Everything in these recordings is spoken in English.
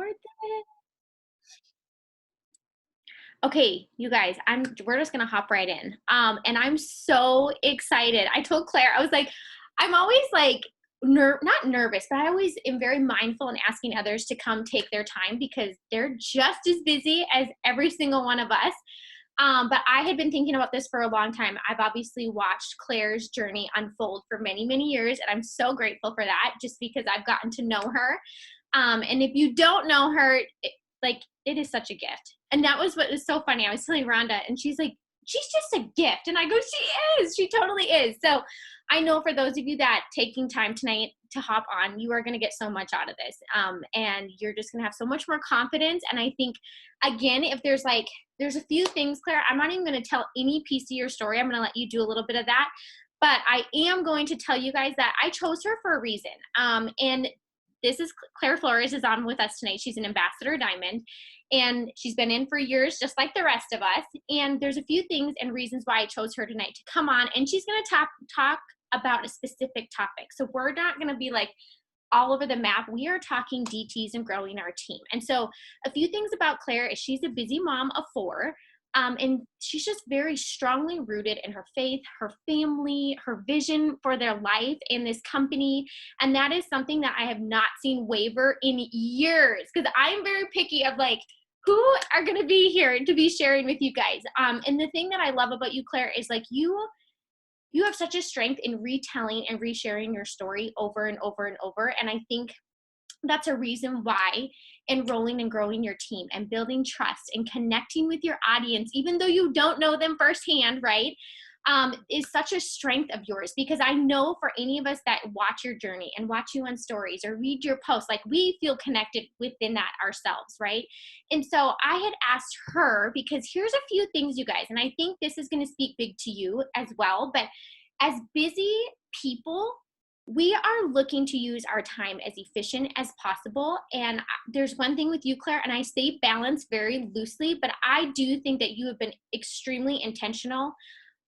record this. Okay, you guys, we're just gonna hop right in. And I'm so excited. I told Claire, I was like, I'm always like not nervous, but I always am very mindful in asking others to come take their time because they're just as busy as every single one of us. But I had been thinking about this for a long time. I've obviously watched Claire's journey unfold for many, many years, and I'm so grateful for that just because I've gotten to know her. And if you don't know her, it is such a gift. And that was what was so funny. I was telling Rhonda, and she's like, she's just a gift. And I go, she is. She totally is. So I know for those of you that taking time tonight to hop on, you are going to get so much out of this. And you're just going to have so much more confidence. And I think, again, if there's a few things, Claire, I'm not even going to tell any piece of your story. I'm going to let you do a little bit of that. But I am going to tell you guys that I chose her for a reason. And this is Claire Flores is on with us tonight. She's an ambassador diamond, and she's been in for years, just like the rest of us. And there's a few things and reasons why I chose her tonight to come on, and she's going to talk about a specific topic. So we're not going to be like all over the map. We are talking DTs and growing our team. And so a few things about Claire is she's a busy mom of 4. And she's just very strongly rooted in her faith, her family, her vision for their life in this company. And that is something that I have not seen waver in years, because I'm very picky of like, who are going to be here to be sharing with you guys. And the thing that I love about you, Claire, is like you have such a strength in retelling and resharing your story over and over and over. And I think that's a reason why enrolling and growing your team and building trust and connecting with your audience, even though you don't know them firsthand, right, is such a strength of yours. Because I know for any of us that watch your journey and watch you on stories or read your posts, like we feel connected within that ourselves, right? And so I had asked her, because here's a few things, you guys, and I think this is going to speak big to you as well, but as busy people, we are looking to use our time as efficient as possible. And there's one thing with you, Claire, and I say balance very loosely, but I do think that you have been extremely intentional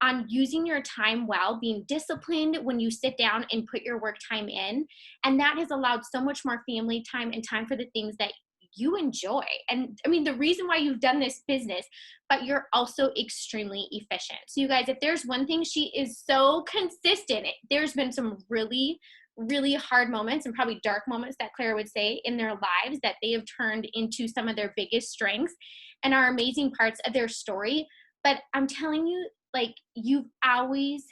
on using your time well, being disciplined when you sit down and put your work time in. And that has allowed so much more family time and time for the things that you enjoy. And I mean, the reason why you've done this business, but you're also extremely efficient. So you guys, if there's one thing, she is so consistent. There's been some really, really hard moments and probably dark moments that Claire would say in their lives that they have turned into some of their biggest strengths and are amazing parts of their story. But I'm telling you, like, you've always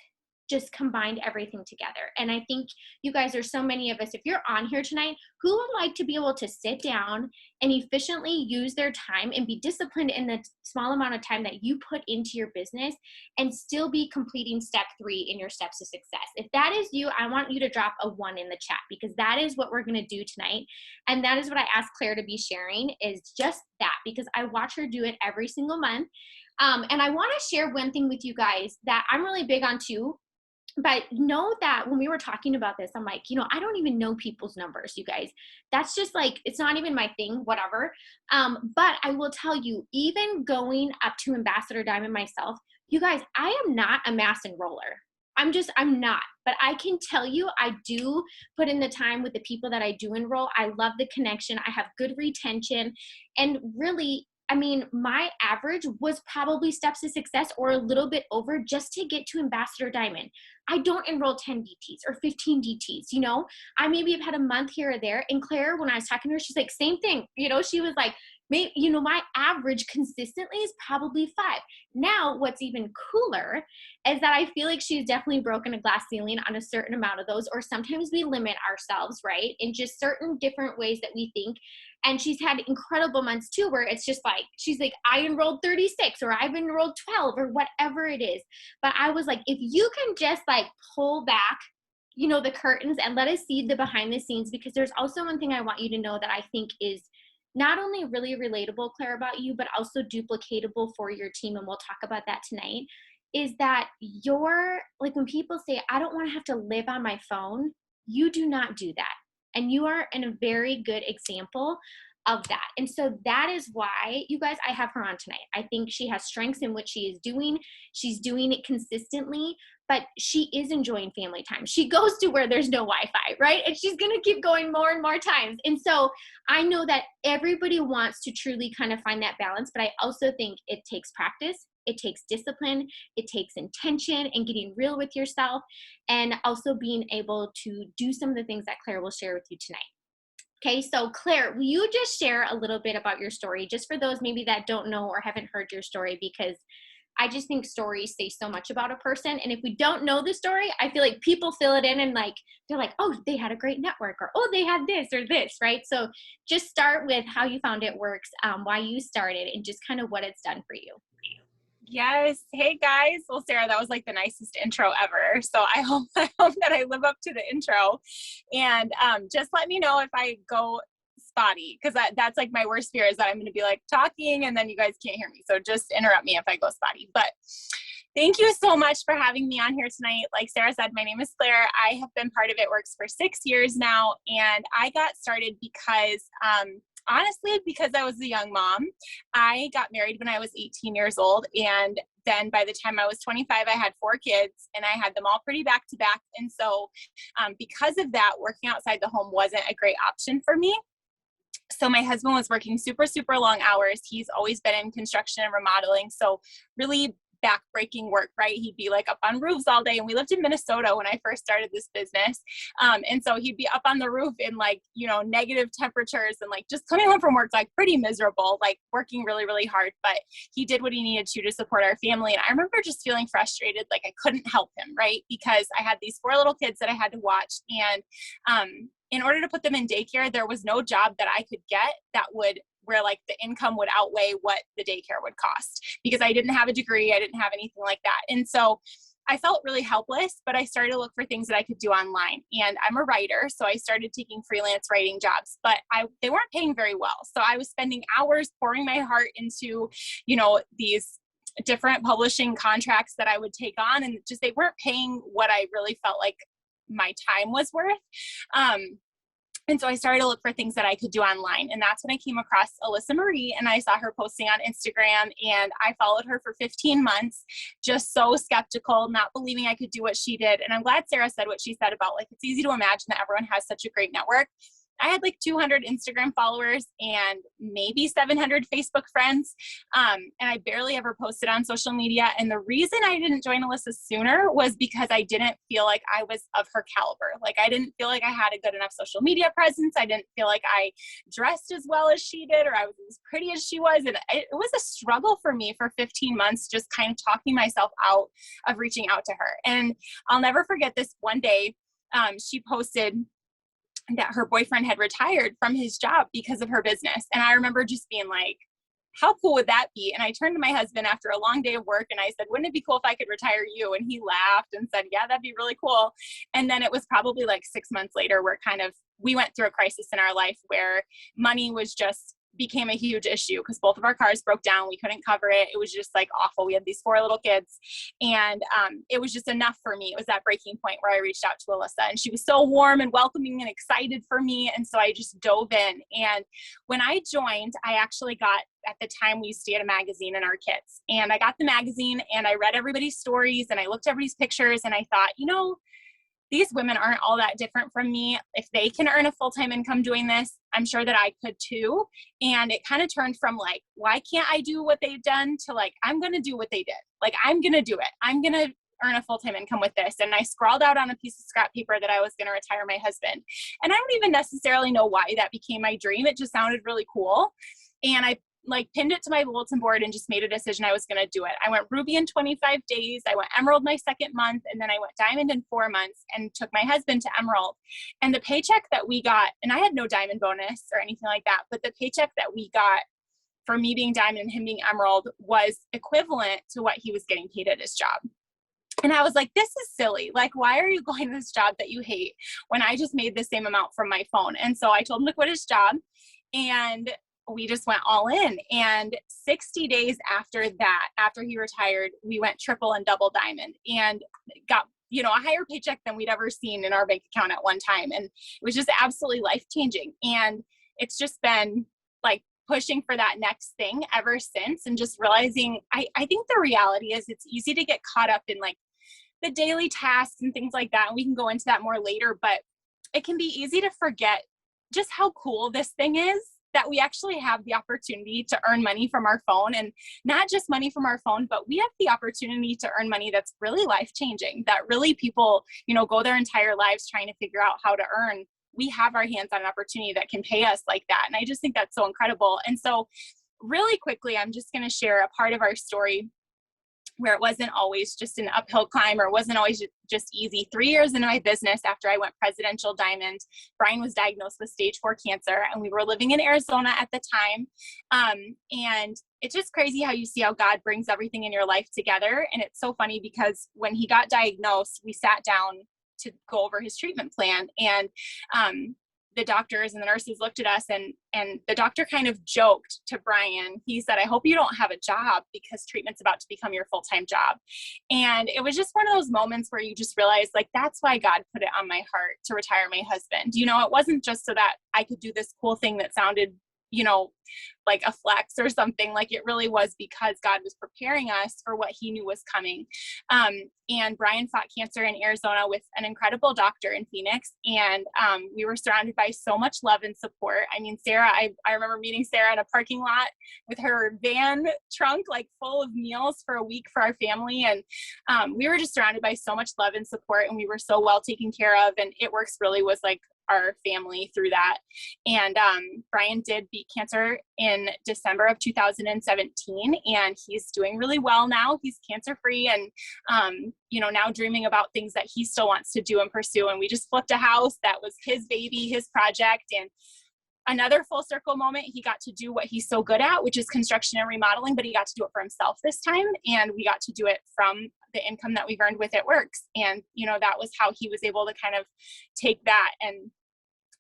just combined everything together. And I think you guys, are so many of us, if you're on here tonight, who would like to be able to sit down and efficiently use their time and be disciplined in the small amount of time that you put into your business and still be completing step 3 in your steps to success. If that is you, I want you to drop a 1 in the chat, because that is what we're going to do tonight. And that is what I asked Claire to be sharing, is just that, because I watch her do it every single month. And I want to share one thing with you guys that I'm really big on too. But know that when we were talking about this, I'm like, I don't even know people's numbers, you guys. That's just like, it's not even my thing, whatever. But I will tell you, even going up to Ambassador Diamond myself, you guys, I am not a mass enroller. I'm not. But I can tell you, I do put in the time with the people that I do enroll. I love the connection. I have good retention. And really, I mean, my average was probably steps to success or a little bit over just to get to Ambassador Diamond. I don't enroll 10 DTs or 15 DTs, I maybe have had a month here or there. And Claire, when I was talking to her, she's like, same thing. She was like, maybe, my average consistently is probably 5. Now, what's even cooler is that I feel like she's definitely broken a glass ceiling on a certain amount of those, or sometimes we limit ourselves, right? In just certain different ways that we think. And she's had incredible months too, where it's just like, she's like, I enrolled 36 or I've enrolled 12 or whatever it is. But I was like, if you can just like pull back, the curtains and let us see the behind the scenes, because there's also one thing I want you to know that I think is not only really relatable, Claire, about you, but also duplicatable for your team. And we'll talk about that tonight, is that like when people say, I don't want to have to live on my phone, you do not do that. And you are in a very good example of that. And so that is why, you guys, I have her on tonight. I think she has strengths in what she is doing. She's doing it consistently. but she is enjoying family time. She goes to where there's no Wi-Fi, right? And she's going to keep going more and more times. And so I know that everybody wants to truly kind of find that balance, but I also think it takes practice. It takes discipline. It takes intention and getting real with yourself, and also being able to do some of the things that Claire will share with you tonight. Okay, so Claire, will you just share a little bit about your story, just for those maybe that don't know or haven't heard your story? Because I just think stories say so much about a person. And if we don't know the story, I feel like people fill it in and like, they're like, oh, they had a great network, or, oh, they had this or this, right? So just start with how you found It Works, why you started, and just kind of what it's done for you. Yes. Hey guys. Well, Sarah, that was like the nicest intro ever. So I hope that I live up to the intro, and just let me know if I go spotty, because that's like my worst fear, is that I'm going to be like talking and then you guys can't hear me. So just interrupt me if I go spotty. But thank you so much for having me on here tonight. Like Sarah said, my name is Claire. I have been part of It Works for 6 years now, and I got started because honestly, because I was a young mom. I got married when I was 18 years old. And then by the time I was 25, I had 4 kids, and I had them all pretty back to back. And so because of that, working outside the home wasn't a great option for me. So my husband was working super, super long hours. He's always been in construction and remodeling. So really back-breaking work, right? He'd be like up on roofs all day. And we lived in Minnesota when I first started this business. And so he'd be up on the roof in like, negative temperatures, and like just coming home from work, like pretty miserable, like working really, really hard. But he did what he needed to support our family. And I remember just feeling frustrated, like I couldn't help him, right? Because I had these 4 little kids that I had to watch. And in order to put them in daycare, there was no job that I could get that would, where like the income would outweigh what the daycare would cost, because I didn't have a degree. I didn't have anything like that. And so I felt really helpless, but I started to look for things that I could do online. And I'm a writer, so I started taking freelance writing jobs, but they weren't paying very well. So I was spending hours pouring my heart into, these different publishing contracts that I would take on, and just, they weren't paying what I really felt like my time was worth. And so I started to look for things that I could do online. And that's when I came across Alyssa Marie, and I saw her posting on Instagram, and I followed her for 15 months, just so skeptical, not believing I could do what she did. And I'm glad Sarah said what she said about, like, it's easy to imagine that everyone has such a great network. I had like 200 Instagram followers and maybe 700 Facebook friends. And I barely ever posted on social media. And the reason I didn't join Alyssa sooner was because I didn't feel like I was of her caliber. Like, I didn't feel like I had a good enough social media presence. I didn't feel like I dressed as well as she did, or I was as pretty as she was. And it was a struggle for me for 15 months, just kind of talking myself out of reaching out to her. And I'll never forget this one day. She posted that her boyfriend had retired from his job because of her business. And I remember just being like, how cool would that be? And I turned to my husband after a long day of work and I said, wouldn't it be cool if I could retire you? And he laughed and said, yeah, that'd be really cool. And then it was probably like 6 months later where we went through a crisis in our life where money became a huge issue, because both of our cars broke down. We couldn't cover it. It was just like awful. We had these 4 little kids, and it was just enough for me. It was that breaking point where I reached out to Alyssa, and she was so warm and welcoming and excited for me. And so I just dove in. And when I joined, I actually got, at the time we used to get a magazine in our kids, and I got the magazine and I read everybody's stories and I looked at everybody's pictures and I thought, these women aren't all that different from me. If they can earn a full-time income doing this, I'm sure that I could too. And it kind of turned from like, why can't I do what they've done, to like, I'm going to do what they did. Like, I'm going to do it. I'm going to earn a full-time income with this. And I scrawled out on a piece of scrap paper that I was going to retire my husband. And I don't even necessarily know why that became my dream. It just sounded really cool. And I pinned it to my bulletin board and just made a decision I was going to do it. I went ruby in 25 days. I went emerald my second month. And then I went diamond in 4 months and took my husband to emerald. And the paycheck that we got, and I had no diamond bonus or anything like that, but the paycheck that we got for me being diamond and him being emerald was equivalent to what he was getting paid at his job. And I was like, this is silly. Like, why are you going to this job that you hate when I just made the same amount from my phone? And so I told him to quit his job, and we just went all in. And 60 days after that, after he retired, we went triple and double diamond and got, a higher paycheck than we'd ever seen in our bank account at one time. And it was just absolutely life-changing. And it's just been like pushing for that next thing ever since, and just realizing, I think the reality is it's easy to get caught up in like the daily tasks and things like that. And we can go into that more later, but it can be easy to forget just how cool this thing is, that we actually have the opportunity to earn money from our phone, and not just money from our phone, but we have the opportunity to earn money that's really life-changing, that really people, go their entire lives trying to figure out how to earn. We have our hands on an opportunity that can pay us like that. And I just think that's so incredible. And so really quickly, I'm just going to share a part of our story where it wasn't always just an uphill climb, or it wasn't always just easy. 3 years into my business, after I went presidential diamond, Brian was diagnosed with stage 4 cancer, and we were living in Arizona at the time. And it's just crazy how you see how God brings everything in your life together. And it's so funny because when he got diagnosed, we sat down to go over his treatment plan, and the doctors and the nurses looked at us, and the doctor kind of joked to Brian. He said, "I hope you don't have a job, because treatment's about to become your full-time job." And it was just one of those moments where you just realize, like, that's why God put it on my heart to retire my husband. It wasn't just so that I could do this cool thing that sounded, like a flex or something. Like, it really was because God was preparing us for what he knew was coming. And Brian fought cancer in Arizona with an incredible doctor in Phoenix. And we were surrounded by so much love and support. I mean, Sarah, I remember meeting Sarah in a parking lot with her van trunk, like full of meals for a week for our family. And we were just surrounded by so much love and support, and we were so well taken care of. And It Works really was like our family through that. And Brian did beat cancer in December of 2017, and he's doing really well now. He's cancer free, and now dreaming about things that he still wants to do and pursue. And we just flipped a house that was his baby, his project. And another full circle moment, he got to do what he's so good at, which is construction and remodeling, but he got to do it for himself this time. And we got to do it from the income that we've earned with It Works. And, that was how he was able to kind of take that and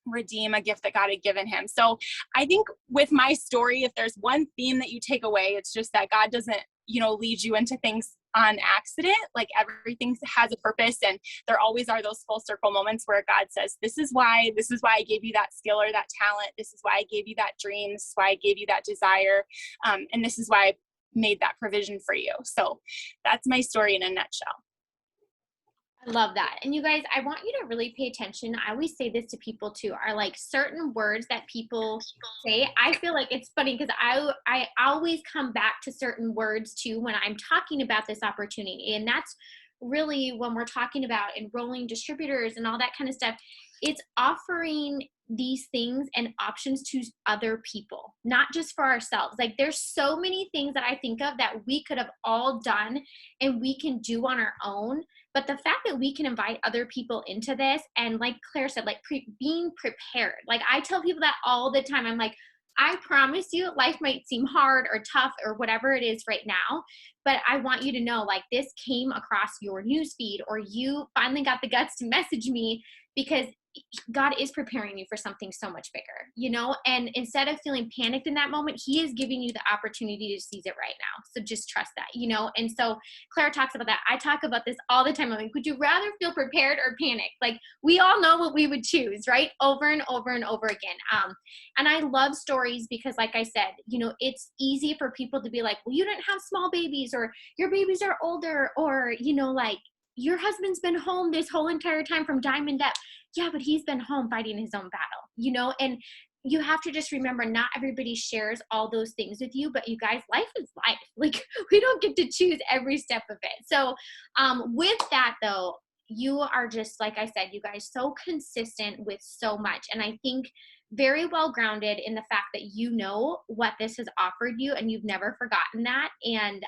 redeem a gift that God had given him. So I think with my story, if there's one theme that you take away, it's just that God doesn't, lead you into things on accident. Like, everything has a purpose, and there always are those full circle moments where God says, this is why I gave you that skill or that talent. This is why I gave you that dream. This is why I gave you that desire. And this is why I made that provision for you. So that's my story in a nutshell. I love that. And you guys, I want you to really pay attention. I always say this to people too, are like certain words that people say. I feel like it's funny because I always come back to certain words too when I'm talking about this opportunity. And that's really when we're talking about enrolling distributors and all that kind of stuff. It's offering these things and options to other people, not just for ourselves. Like, there's so many things that I think of that we could have all done and we can do on our own. But the fact that we can invite other people into this, and like Claire said, like being prepared. Like, I tell people that all the time. I'm like, I promise you, life might seem hard or tough or whatever it is right now, but I want you to know, like, this came across your newsfeed, or you finally got the guts to message me, because God is preparing you for something so much bigger, and instead of feeling panicked in that moment, he is giving you the opportunity to seize it right now. So just trust that, and so Claire talks about that. I talk about this all the time. I'm like, would you rather feel prepared or panicked? Like, we all know what we would choose, right? Over and over and over again. And I love stories because, like I said, it's easy for people to be like, well, you didn't have small babies, or your babies are older, or, like, your husband's been home this whole entire time from Diamond Depth. Yeah, but he's been home fighting his own battle, and you have to just remember, not everybody shares all those things with you, but you guys, life is life. Like, we don't get to choose every step of it. So with that though, you are just, like I said, you guys, so consistent with so much. And I think very well grounded in the fact that you know what this has offered you, and you've never forgotten that. And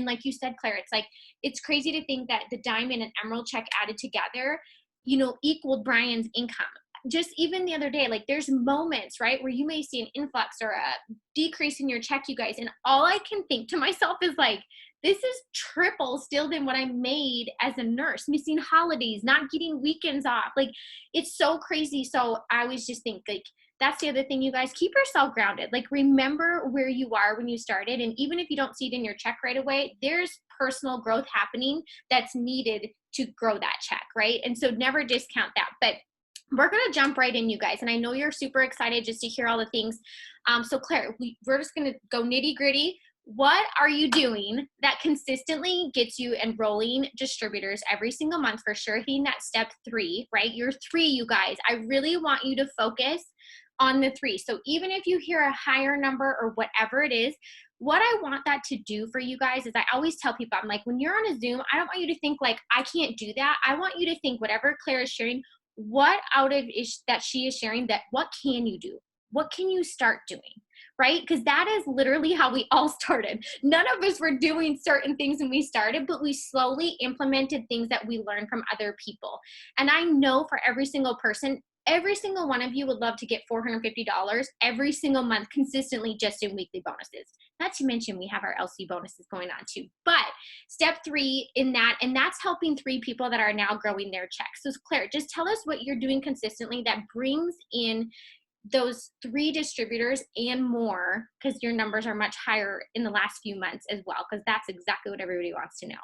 like you said, Claire, it's like, it's crazy to think that the diamond and emerald check added together, equaled Brian's income. Just even the other day, like, there's moments, right, where you may see an influx or a decrease in your check, you guys. And all I can think to myself is like, this is triple still than what I made as a nurse, missing holidays, not getting weekends off. Like, it's so crazy. So I always just think, like, that's the other thing, you guys, keep yourself grounded. Like, remember where you are when you started. And even if you don't see it in your check right away, there's personal growth happening that's needed to grow that check, right? And so never discount that. But we're going to jump right in, you guys. And I know you're super excited just to hear all the things. So Claire, we're just going to go nitty gritty. what are you doing that consistently gets you enrolling distributors every single month for sure hitting that step 3, right? You're 3, you guys. I really want you to focus on the 3. So even if you hear a higher number or whatever it is, what I want that to do for you guys is I always tell people, I'm like, when you're on a Zoom, I don't want you to think like, I can't do that. I want you to think whatever Claire is sharing, what out of that she is sharing, that what can you do? What can you start doing? Right? Because that is literally how we all started. None of us were doing certain things when we started, but we slowly implemented things that we learned from other people. And I know for every single person, every single one of you would love to get $450 every single month consistently just in weekly bonuses. Not to mention we have our LC bonuses going on too. But step 3 in that, and that's helping 3 people that are now growing their checks. So Claire, just tell us what you're doing consistently that brings in those 3 distributors and more, because your numbers are much higher in the last few months as well, because that's exactly what everybody wants to know.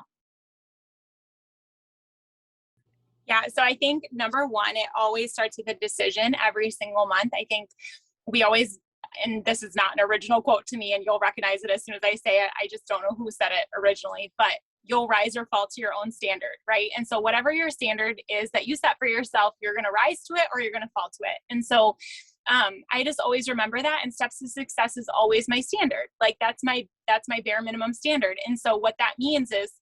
Yeah. So I think number one, it always starts with a decision every single month. I think we always, and this is not an original quote to me, and you'll recognize it as soon as I say it. I just don't know who said it originally, but you'll rise or fall to your own standard, right? And so whatever your standard is that you set for yourself, you're going to rise to it or you're going to fall to it. And so I just always remember that, and steps to success is always my standard. Like that's my bare minimum standard. And so what that means is,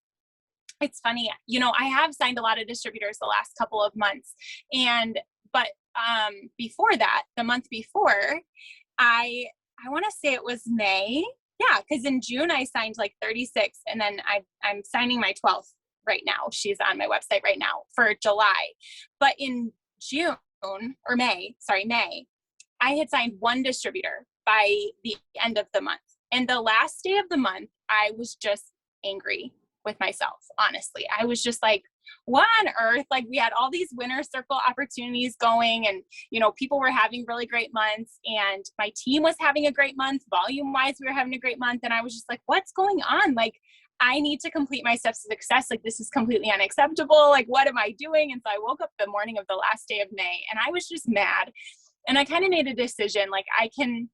it's funny, I have signed a lot of distributors the last couple of months, but before that, the month before, I want to say it was May. Yeah, because in June I signed like 36, and then I'm signing my 12th right now. She's on my website right now for July. But in May, I had signed 1 distributor by the end of the month. And the last day of the month, I was just angry with myself, honestly. I was just like, what on earth? Like, we had all these winner circle opportunities going, and people were having really great months, and my team was having a great month. Volume wise, we were having a great month. And I was just like, what's going on? Like, I need to complete my steps to success. Like, this is completely unacceptable. Like, what am I doing? And so I woke up the morning of the last day of May, and I was just mad. And I kind of made a decision, like, I can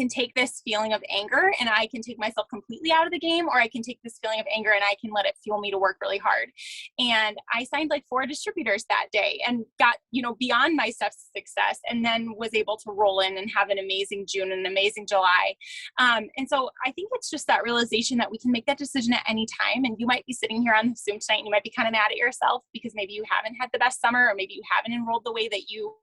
take this feeling of anger and I can take myself completely out of the game, or I can take this feeling of anger and I can let it fuel me to work really hard. And I signed like 4 distributors that day and got, beyond my steps to success, and then was able to roll in and have an amazing June and an amazing July. And so I think it's just that realization that we can make that decision at any time. And you might be sitting here on the Zoom tonight and you might be kind of mad at yourself because maybe you haven't had the best summer, or maybe you haven't enrolled the way that you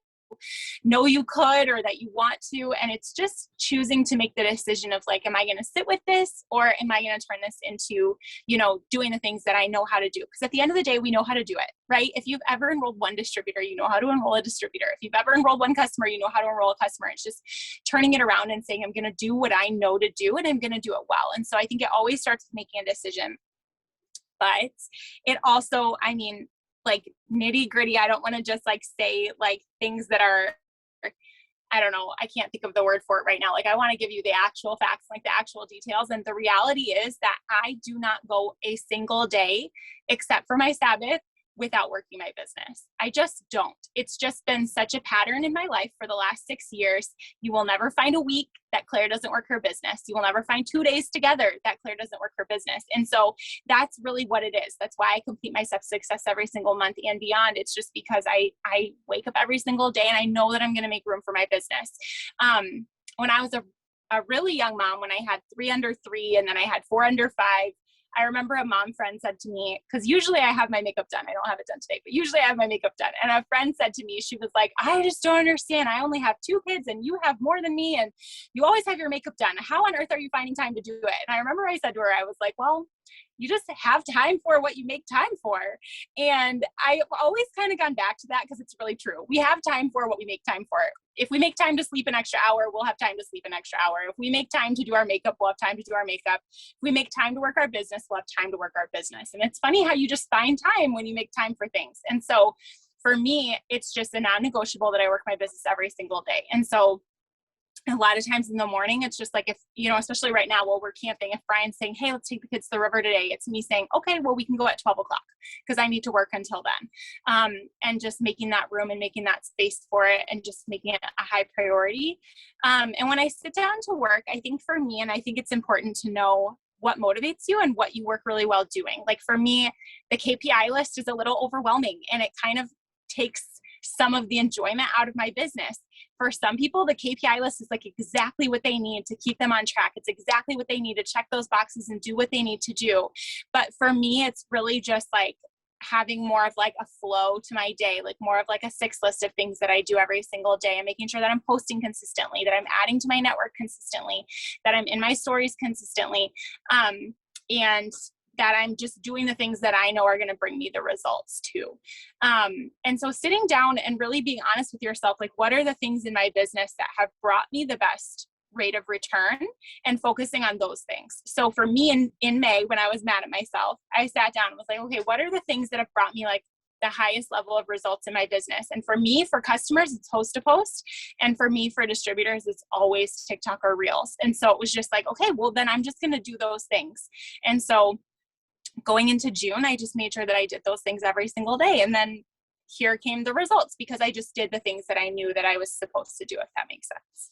know you could or that you want to. And it's just choosing to make the decision of like, am I going to sit with this, or am I going to turn this into, doing the things that I know how to do? Because at the end of the day, we know how to do it, right? If you've ever enrolled 1 distributor, you know how to enroll a distributor. If you've ever enrolled 1 customer, you know how to enroll a customer. It's just turning it around and saying, I'm going to do what I know to do, and I'm going to do it well. And so I think it always starts with making a decision. But it also, like nitty gritty, I don't want to just like say like things that are, I don't know, I can't think of the word for it right now. Like, I want to give you the actual facts, like the actual details. And the reality is that I do not go a single day except for my Sabbath without working my business. I just don't. It's just been such a pattern in my life for the last 6 years. You will never find a week that Claire doesn't work her business. You will never find 2 days together that Claire doesn't work her business. And so that's really what it is. That's why I complete my steps to success every single month and beyond. It's just because I wake up every single day and I know that I'm going to make room for my business. When I was a really young mom, when I had 3 under 3 and then I had 4 under 5, I remember a mom friend said to me, because usually I have my makeup done. I don't have it done today, but usually I have my makeup done. And a friend said to me, she was like, I just don't understand. I only have 2 kids and you have more than me, and you always have your makeup done. How on earth are you finding time to do it? And I remember I said to her, I was like, well, you just have time for what you make time for. And I've always kind of gone back to that because it's really true. We have time for what we make time for. If we make time to sleep an extra hour, we'll have time to sleep an extra hour. If we make time to do our makeup, we'll have time to do our makeup. If we make time to work our business, we'll have time to work our business. And it's funny how you just find time when you make time for things. And so for me, it's just a non-negotiable that I work my business every single day. And so a lot of times in the morning, it's just like, if, you know, especially right now while we're camping, if Brian's saying, hey, let's take the kids to the river today, it's me saying, okay, well, we can go at 12 o'clock because I need to work until then. And just making that room and making that space for it and just making it a high priority. And when I sit down to work, I think for me, and I think it's important to know what motivates you and what you work really well doing. Like for me, the KPI list is a little overwhelming and it kind of takes some of the enjoyment out of my business. For some people, the KPI list is like exactly what they need to keep them on track. It's exactly what they need to check those boxes and do what they need to do. But for me, it's really just like having more of like a flow to my day, like more of like a 6 list of things that I do every single day, and making sure that I'm posting consistently, that I'm adding to my network consistently, that I'm in my stories consistently. And that I'm just doing the things that I know are going to bring me the results too. And so sitting down and really being honest with yourself, like what are the things in my business that have brought me the best rate of return, and focusing on those things. So for me in May, when I was mad at myself, I sat down and was like, okay, what are the things that have brought me like the highest level of results in my business? And for me, for customers, it's post to post. And for me, for distributors, it's always TikTok or Reels. And so it was just like, okay, well then I'm just going to do those things. And so going into June, I just made sure that I did those things every single day. And then here came the results because I just did the things that I knew that I was supposed to do, if that makes sense.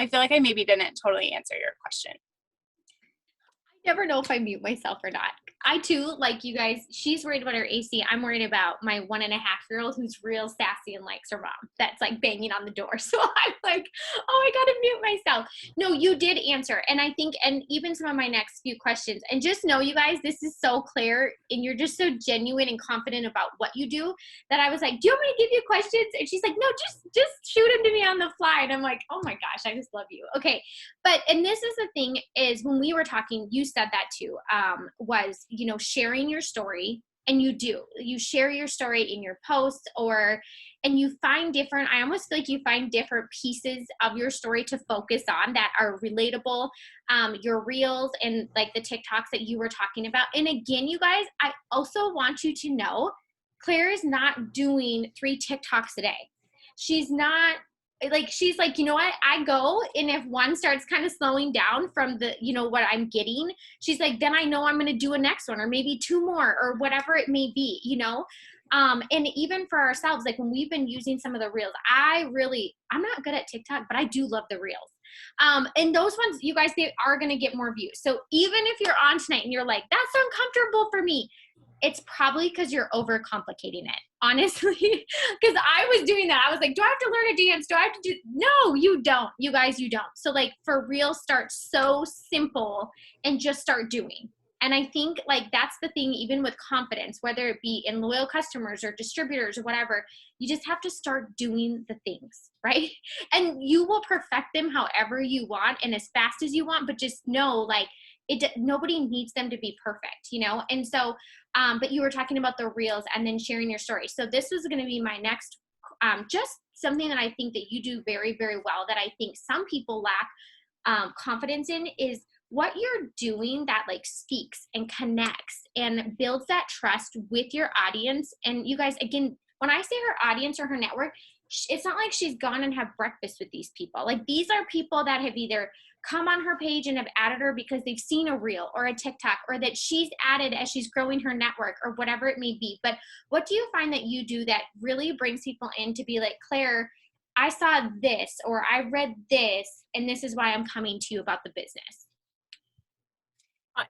I feel like I maybe didn't totally answer your question. I never know if I mute myself or not. I too, like you guys, she's worried about her AC. I'm worried about my 1.5-year-old who's real sassy and likes her mom. That's like banging on the door. So I'm like, oh, I gotta mute myself. No, you did answer. And I think, and even some of my next few questions, and just know you guys, this is so clear and you're just so genuine and confident about what you do that I was like, do you want me to give you questions? And she's like, no, just shoot them to me on the fly. And I'm like, oh my gosh, I just love you. Okay. But, and this is the thing is when we were talking, you said that too, was, you know, sharing your story. And you share your story in your posts and you find different, I almost feel like you find different pieces of your story to focus on that are relatable, your reels and like the TikToks that you were talking about. And again, you guys, I also want you to know Claire is not doing 3 TikToks a day. She's like, you know what, I go, and if one starts kind of slowing down from the, you know, what I'm getting, she's like, then I know I'm going to do a next one or maybe 2 more or whatever it may be, you know? And even for ourselves, like when we've been using some of the reels, I'm not good at TikTok, but I do love the reels. And those ones, you guys, they are going to get more views. So even if you're on tonight and you're like, that's uncomfortable for me, it's probably because you're overcomplicating it, honestly. Because I was doing that. I was like, do I have to learn a dance? Do I have to do? No, you don't. You guys, you don't. So like for real, start so simple and just start doing. And I think like that's the thing, even with confidence, whether it be in loyal customers or distributors or whatever, you just have to start doing the things, right? And you will perfect them however you want and as fast as you want, but just know like nobody needs them to be perfect, you know? And so, but you were talking about the reels and then sharing your story. So this was going to be my next, just something that I think that you do very, very well that I think some people lack confidence in is what you're doing that like speaks and connects and builds that trust with your audience. And you guys, again, when I say her audience or her network, it's not like she's gone and have breakfast with these people. Like these are people that have either come on her page and have added her because they've seen a reel or a TikTok or that she's added as she's growing her network or whatever it may be. But what do you find that you do that really brings people in to be like, Claire, I saw this or I read this and this is why I'm coming to you about the business?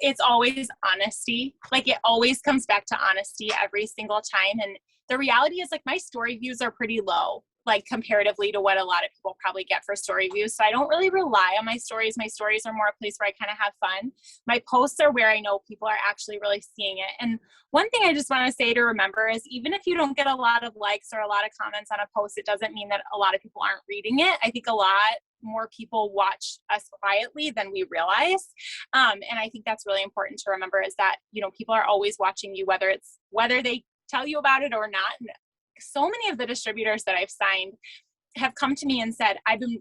It's always honesty. Like it always comes back to honesty every single time. And the reality is like my story views are pretty low, like comparatively to what a lot of people probably get for story views. So I don't really rely on my stories. My stories are more a place where I kind of have fun. My posts are where I know people are actually really seeing it. And one thing I just want to say to remember is even if you don't get a lot of likes or a lot of comments on a post, it doesn't mean that a lot of people aren't reading it. I think a lot more people watch us quietly than we realize. And I think that's really important to remember is that, you know, people are always watching you, whether they tell you about it or not. And so many of the distributors that I've signed have come to me and said, I've been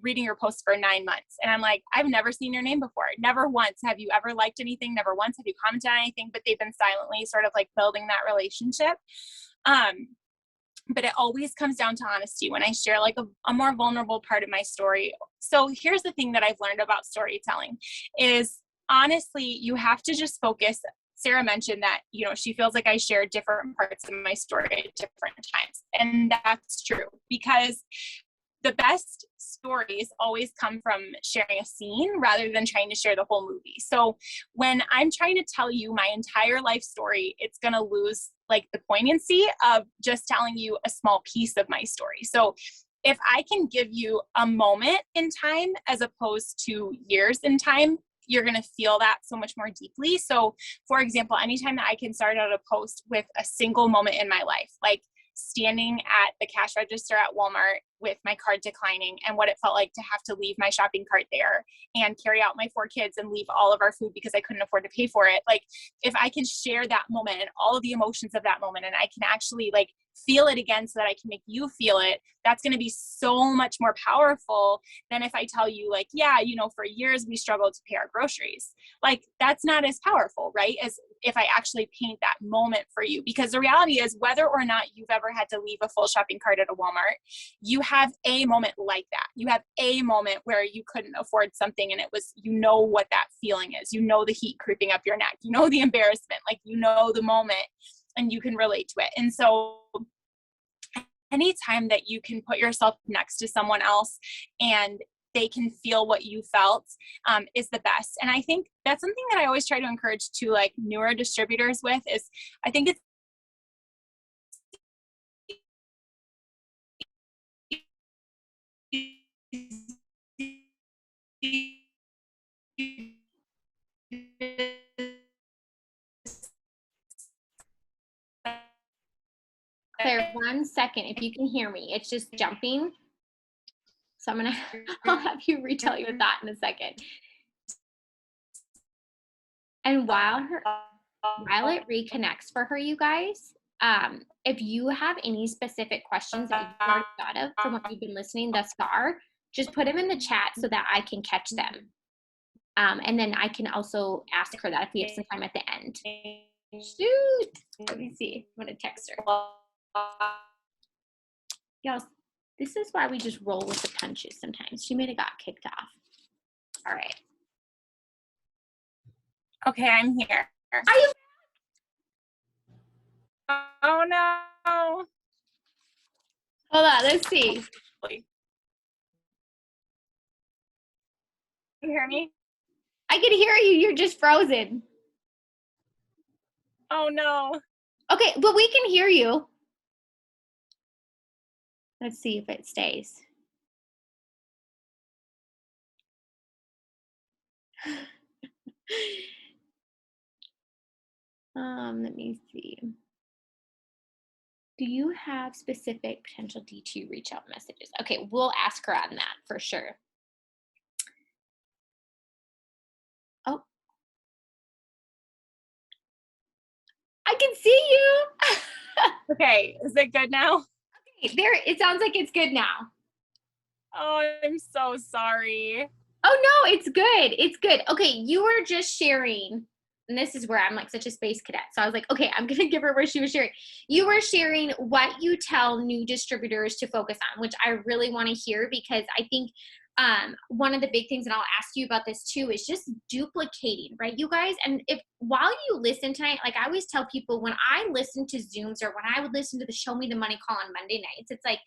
reading your posts for 9 months. And I'm like, I've never seen your name before. Never once have you ever liked anything. Never once have you commented on anything, but they've been silently sort of like building that relationship. but it always comes down to honesty when I share like a more vulnerable part of my story. So here's the thing that I've learned about storytelling is honestly, you have to just focus. Sarah mentioned that, you know, she feels like I share different parts of my story at different times. And that's true because the best stories always come from sharing a scene rather than trying to share the whole movie. So when I'm trying to tell you my entire life story, it's going to lose like the poignancy of just telling you a small piece of my story. So if I can give you a moment in time as opposed to years in time, you're going to feel that so much more deeply. So for example, anytime that I can start out a post with a single moment in my life, like standing at the cash register at Walmart with my card declining and what it felt like to have to leave my shopping cart there and carry out my 4 kids and leave all of our food because I couldn't afford to pay for it. Like if I can share that moment and all of the emotions of that moment and I can actually like feel it again so that I can make you feel it, that's going to be so much more powerful than if I tell you like, yeah, you know, for years we struggled to pay our groceries. Like that's not as powerful, right? As if I actually paint that moment for you. Because the reality is whether or not you've ever had to leave a full shopping cart at a Walmart, you have a moment like that. You have a moment where you couldn't afford something and it was, you know what that feeling is. You know the heat creeping up your neck. You know the embarrassment, like you know the moment and you can relate to it. And so anytime that you can put yourself next to someone else and they can feel what you felt is the best. And I think that's something that I always try to encourage to like newer distributors with is I think it's Claire, 1 second, if you can hear me, it's just jumping. So I'm gonna, I'll have you retell you that in a second. And while it reconnects for her, you guys, if you have any specific questions that you've already thought of from what you've been listening thus far, just put them in the chat so that I can catch them. And then I can also ask her that if we have some time at the end. Shoot, let me see. I'm gonna text her. Y'all, this is why we just roll with the punches sometimes. She might have got kicked off. All right. okay, I'm here. Are you? Oh no. Hold on, let's see. Can you hear me? I can hear you. You're just frozen. Oh no. Okay, but we can hear you. Let's see if it stays. Let me see. Do you have specific potential D2 reach out messages? Okay, we'll ask her on that for sure. Oh. I can see you. Okay, is it good now? Okay, there, it sounds like it's good now. Oh, I'm so sorry. Oh no, it's good. It's good. Okay, you were just sharing, and this is where I'm like such a space cadet. So I was like, okay, I'm gonna give her where she was sharing. You were sharing what you tell new distributors to focus on, which I really want to hear because I think one of the big things, and I'll ask you about this too, is just duplicating, right, you guys? And if while you listen tonight, like I always tell people when I listen to Zooms or when I would listen to the Show Me the Money call on Monday nights, it's like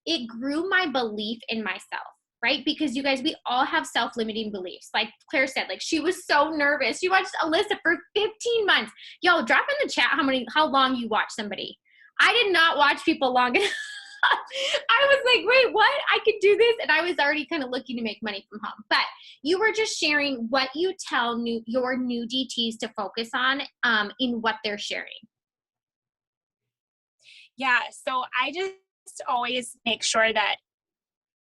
it grew my belief in myself. Right? Because you guys, we all have self-limiting beliefs. Like Claire said, like she was so nervous. She watched Alyssa for 15 months. Y'all drop in the chat how long you watch somebody. I did not watch people long enough. I was like, wait, what? I could do this. And I was already kind of looking to make money from home. But you were just sharing what you tell your new DTs to focus on in what they're sharing. Yeah, so I just always make sure that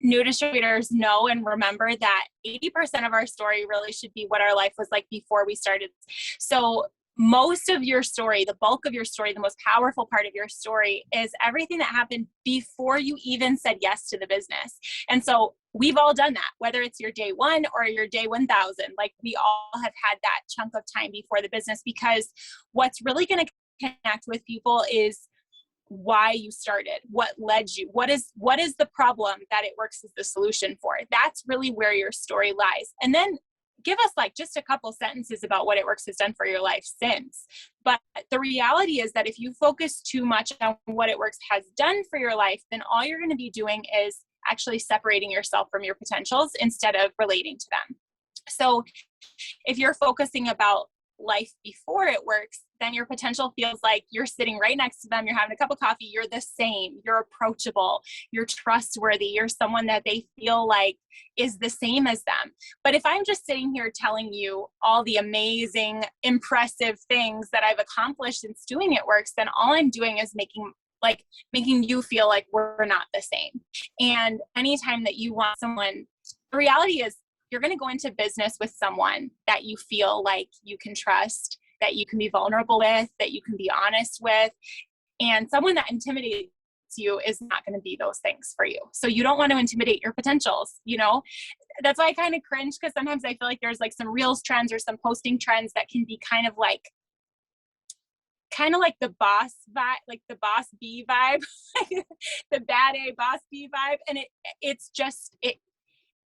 new distributors know and remember that 80% of our story really should be what our life was like before we started. So most of your story, the bulk of your story, the most powerful part of your story is everything that happened before you even said yes to the business. And so we've all done that, whether it's your day 1 or your day 1000. Like we all have had that chunk of time before the business, because what's really going to connect with people is why you started, what led you, what is the problem that It Works is the solution for. That's really where your story lies. And then give us like just a couple sentences about what It Works has done for your life since. But the reality is that if you focus too much on what It Works has done for your life, then all you're going to be doing is actually separating yourself from your potentials instead of relating to them. So if you're focusing about life before It Works, then your potential feels like you're sitting right next to them, you're having a cup of coffee, you're the same, you're approachable, you're trustworthy, you're someone that they feel like is the same as them. But if I'm just sitting here telling you all the amazing, impressive things that I've accomplished since doing It Works, then all I'm doing is making you feel like we're not the same. And anytime that you want someone, the reality is you're going to go into business with someone that you feel like you can trust, that you can be vulnerable with, that you can be honest with. And someone that intimidates you is not going to be those things for you. So you don't want to intimidate your potentials, you know? That's why I kind of cringe, because sometimes I feel like there's like some reels trends or some posting trends that can be kind of like the boss vibe, like the boss B vibe, the bad A boss B vibe. And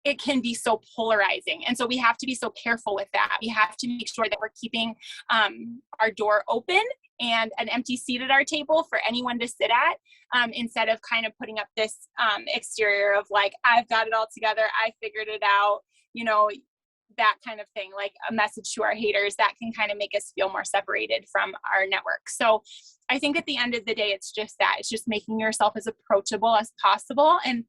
it can be so polarizing. And so we have to be so careful with that. We have to make sure that we're keeping our door open and an empty seat at our table for anyone to sit at, instead of kind of putting up this exterior of like, I've got it all together, I figured it out, you know, that kind of thing, like a message to our haters that can kind of make us feel more separated from our network. So I think at the end of the day, it's just that. It's just making yourself as approachable as possible, and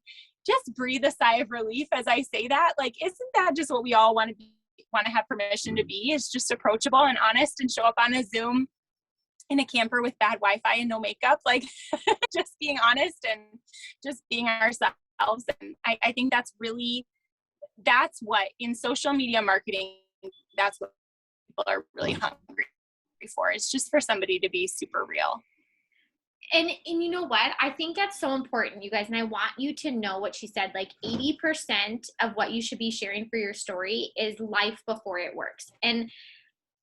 just breathe a sigh of relief as I say that. Like, isn't that just what we all want to have permission to be? Is just approachable and honest and show up on a Zoom in a camper with bad Wi-Fi and no makeup, like just being honest and just being ourselves. And I think that's what in social media marketing, that's what people are really hungry for. It's just for somebody to be super real. And you know what? I think that's so important, you guys. And I want you to know what she said, like 80% of what you should be sharing for your story is life before It Works. And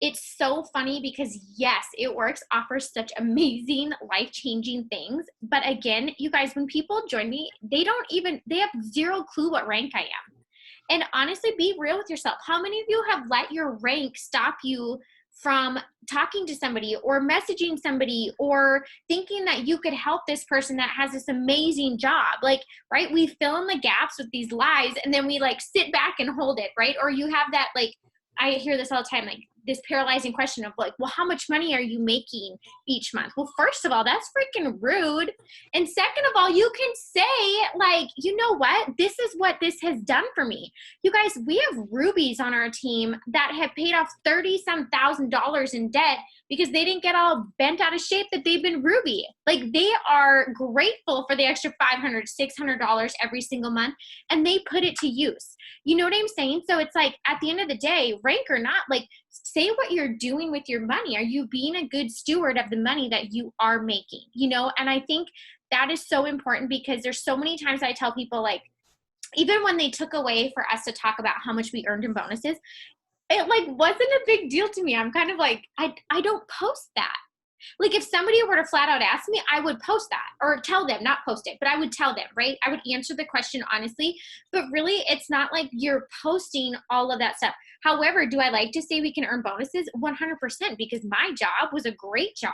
it's so funny because yes, It Works offers such amazing life-changing things. But again, you guys, when people join me, they have zero clue what rank I am. And honestly, be real with yourself. How many of you have let your rank stop you from talking to somebody or messaging somebody or thinking that you could help this person that has this amazing job? Like, right? We fill in the gaps with these lies and then we like sit back and hold it, right? Or you have that, like, I hear this all the time, like this paralyzing question of like, well, how much money are you making each month? Well, first of all, that's freaking rude. And second of all, you can say like, you know what? This is what this has done for me. You guys, we have rubies on our team that have paid off $30-some thousand in debt because they didn't get all bent out of shape that they've been ruby. Like they are grateful for the extra $500, $600 every single month, and they put it to use. You know what I'm saying? So it's like at the end of the day, rank or not, like say what you're doing with your money. Are you being a good steward of the money that you are making? You know, and I think that is so important because there's so many times I tell people, like, even when they took away for us to talk about how much we earned in bonuses, it like wasn't a big deal to me. I'm kind of like, I don't post that. Like if somebody were to flat out ask me, I would post that or tell them, not post it, but I would tell them, right? I would answer the question honestly, but really it's not like you're posting all of that stuff. However, do I like to say we can earn bonuses? 100%, because my job was a great job,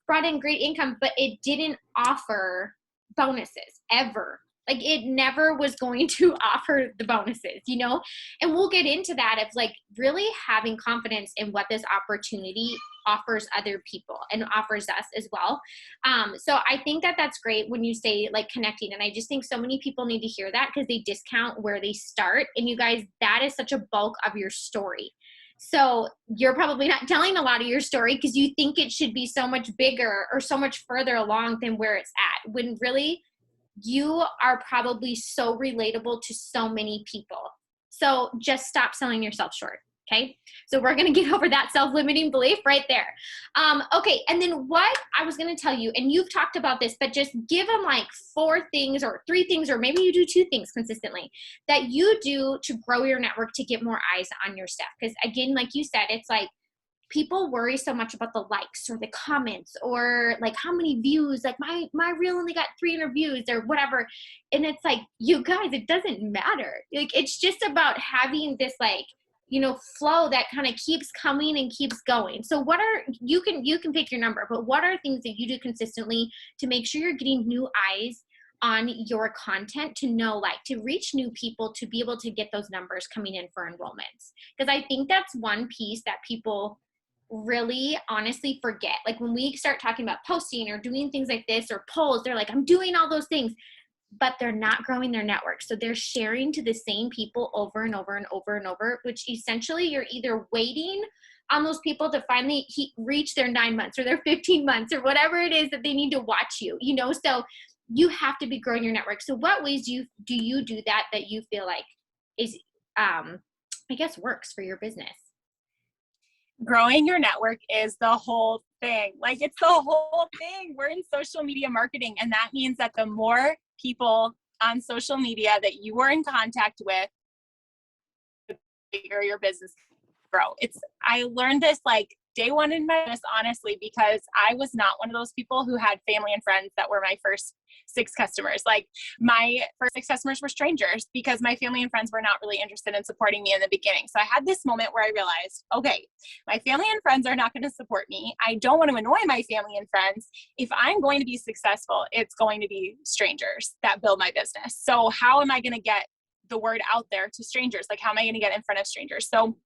brought in great income, but it didn't offer bonuses ever. Like it never was going to offer the bonuses, you know? And we'll get into that of like really having confidence in what this opportunity offers other people and offers us as well. So I think that that's great when you say like connecting. And I just think so many people need to hear that because they discount where they start. And you guys, that is such a bulk of your story. So you're probably not telling a lot of your story because you think it should be so much bigger or so much further along than where it's at, when really you are probably so relatable to so many people. So just stop selling yourself short. Okay. So we're going to get over that self-limiting belief right there. Okay. And then what I was going to tell you, and you've talked about this, but just give them like 4 things or 3 things, or maybe you do 2 things consistently that you do to grow your network to get more eyes on your stuff. Because again, like you said, it's like, people worry so much about the likes or the comments or like how many views, like my reel only got 300 views or whatever. And it's like, you guys, it doesn't matter. Like, it's just about having this, like, flow that kind of keeps coming and keeps going. So what are, you can pick your number, but what are things that you do consistently to make sure you're getting new eyes on your content, to know, like, to reach new people, to be able to get those numbers coming in for enrollments? Because I think that's one piece that people really honestly forget. Like, when we start talking about posting or doing things like this or polls, they're like, I'm doing all those things, but they're not growing their network. So they're sharing to the same people over and over and over and over, which essentially you're either waiting on those people to finally reach their 9 months or their 15 months or whatever it is that they need to watch you, so you have to be growing your network. So what ways do you do that you feel like is, I guess, works for your business? Growing your network is the whole thing. Like, it's the whole thing. We're in social media marketing, and that means that the more people on social media that you are in contact with, the bigger your business grow. I learned this like day one in my business, honestly, because I was not one of those people who had family and friends that were my first 6 customers. Like, my first 6 customers were strangers because my family and friends were not really interested in supporting me in the beginning. So I had this moment where I realized, okay, my family and friends are not going to support me. I don't want to annoy my family and friends. If I'm going to be successful, it's going to be strangers that build my business. So how am I going to get the word out there to strangers? Like, how am I going to get in front of strangers? So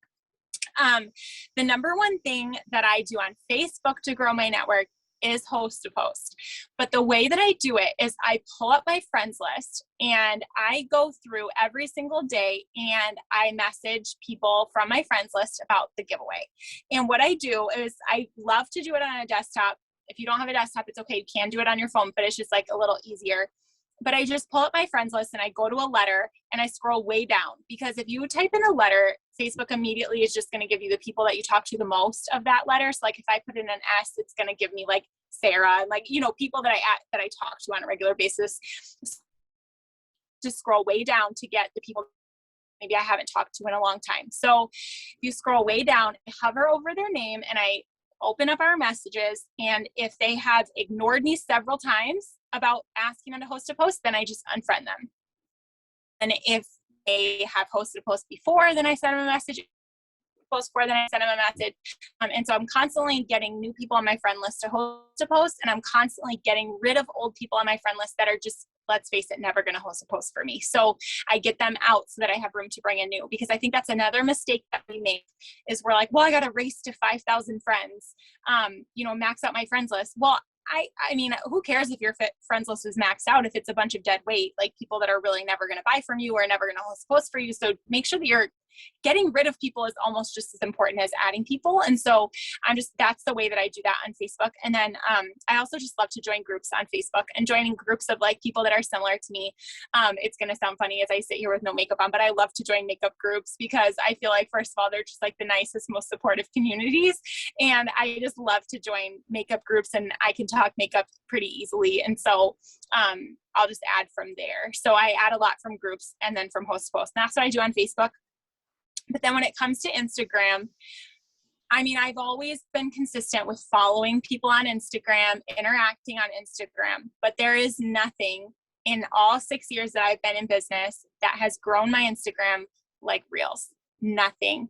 the number one thing that I do on Facebook to grow my network is host to post. But the way that I do it is I pull up my friends list and I go through every single day and I message people from my friends list about the giveaway. And what I do is, I love to do it on a desktop. If you don't have a desktop, it's okay. You can do it on your phone, but it's just like a little easier. But I just pull up my friends list and I go to a letter and I scroll way down, because if you type in a letter, Facebook immediately is just going to give you the people that you talk to the most of that letter. So like, if I put in an S, it's going to give me like Sarah and like, people that I talk to on a regular basis. Just scroll way down to get the people maybe I haven't talked to in a long time. So you scroll way down, hover over their name, and I open up our messages. And if they have ignored me several times about asking them to host a post, then I just unfriend them. And if they have hosted a post before, then I send them a message. Post for, then I send them a message. And so I'm constantly getting new people on my friend list to host a post, and I'm constantly getting rid of old people on my friend list that are just, let's face it, never going to host a post for me. So I get them out so that I have room to bring in new, because I think that's another mistake that we make, is we're like, well, I got to race to 5,000 friends, max out my friends list. Well, I mean, who cares if your friends list is maxed out if it's a bunch of dead weight, like people that are really never going to buy from you or never going to host a post for you. So make sure that you're getting rid of people is almost just as important as adding people. And so that's the way that I do that on Facebook. And then I also just love to join groups on Facebook, and joining groups of like people that are similar to me. It's going to sound funny as I sit here with no makeup on, but I love to join makeup groups because I feel like, first of all, they're just like the nicest, most supportive communities. And I just love to join makeup groups, and I can talk makeup pretty easily. And so I'll just add from there. So I add a lot from groups and then from host to post. And that's what I do on Facebook. But then when it comes to Instagram, I mean, I've always been consistent with following people on Instagram, interacting on Instagram, but there is nothing in all 6 years that I've been in business that has grown my Instagram like Reels. Nothing.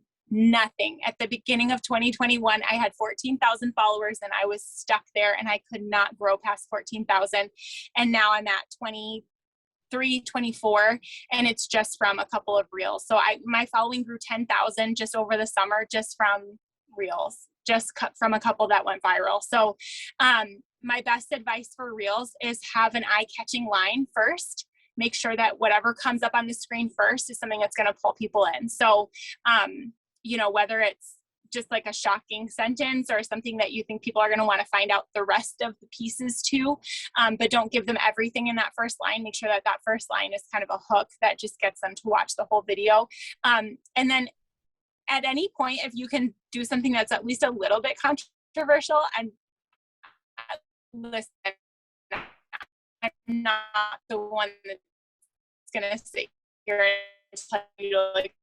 At the beginning of 2021, I had 14,000 followers and I was stuck there and I could not grow past 14,000. And now I'm at 24, and it's just from a couple of reels. So my following grew 10,000 just over the summer, just from reels, just cut from a couple that went viral. So my best advice for reels is have an eye-catching line first. Make sure that whatever comes up on the screen first is something that's going to pull people in. So whether it's just like a shocking sentence or something that you think people are going to want to find out the rest of the pieces too. But don't give them everything in that first line. Make sure that first line is kind of a hook that just gets them to watch the whole video. And then at any point, if you can do something that's at least a little bit controversial, and listen, I'm not the one that's going to sit here and tell you to like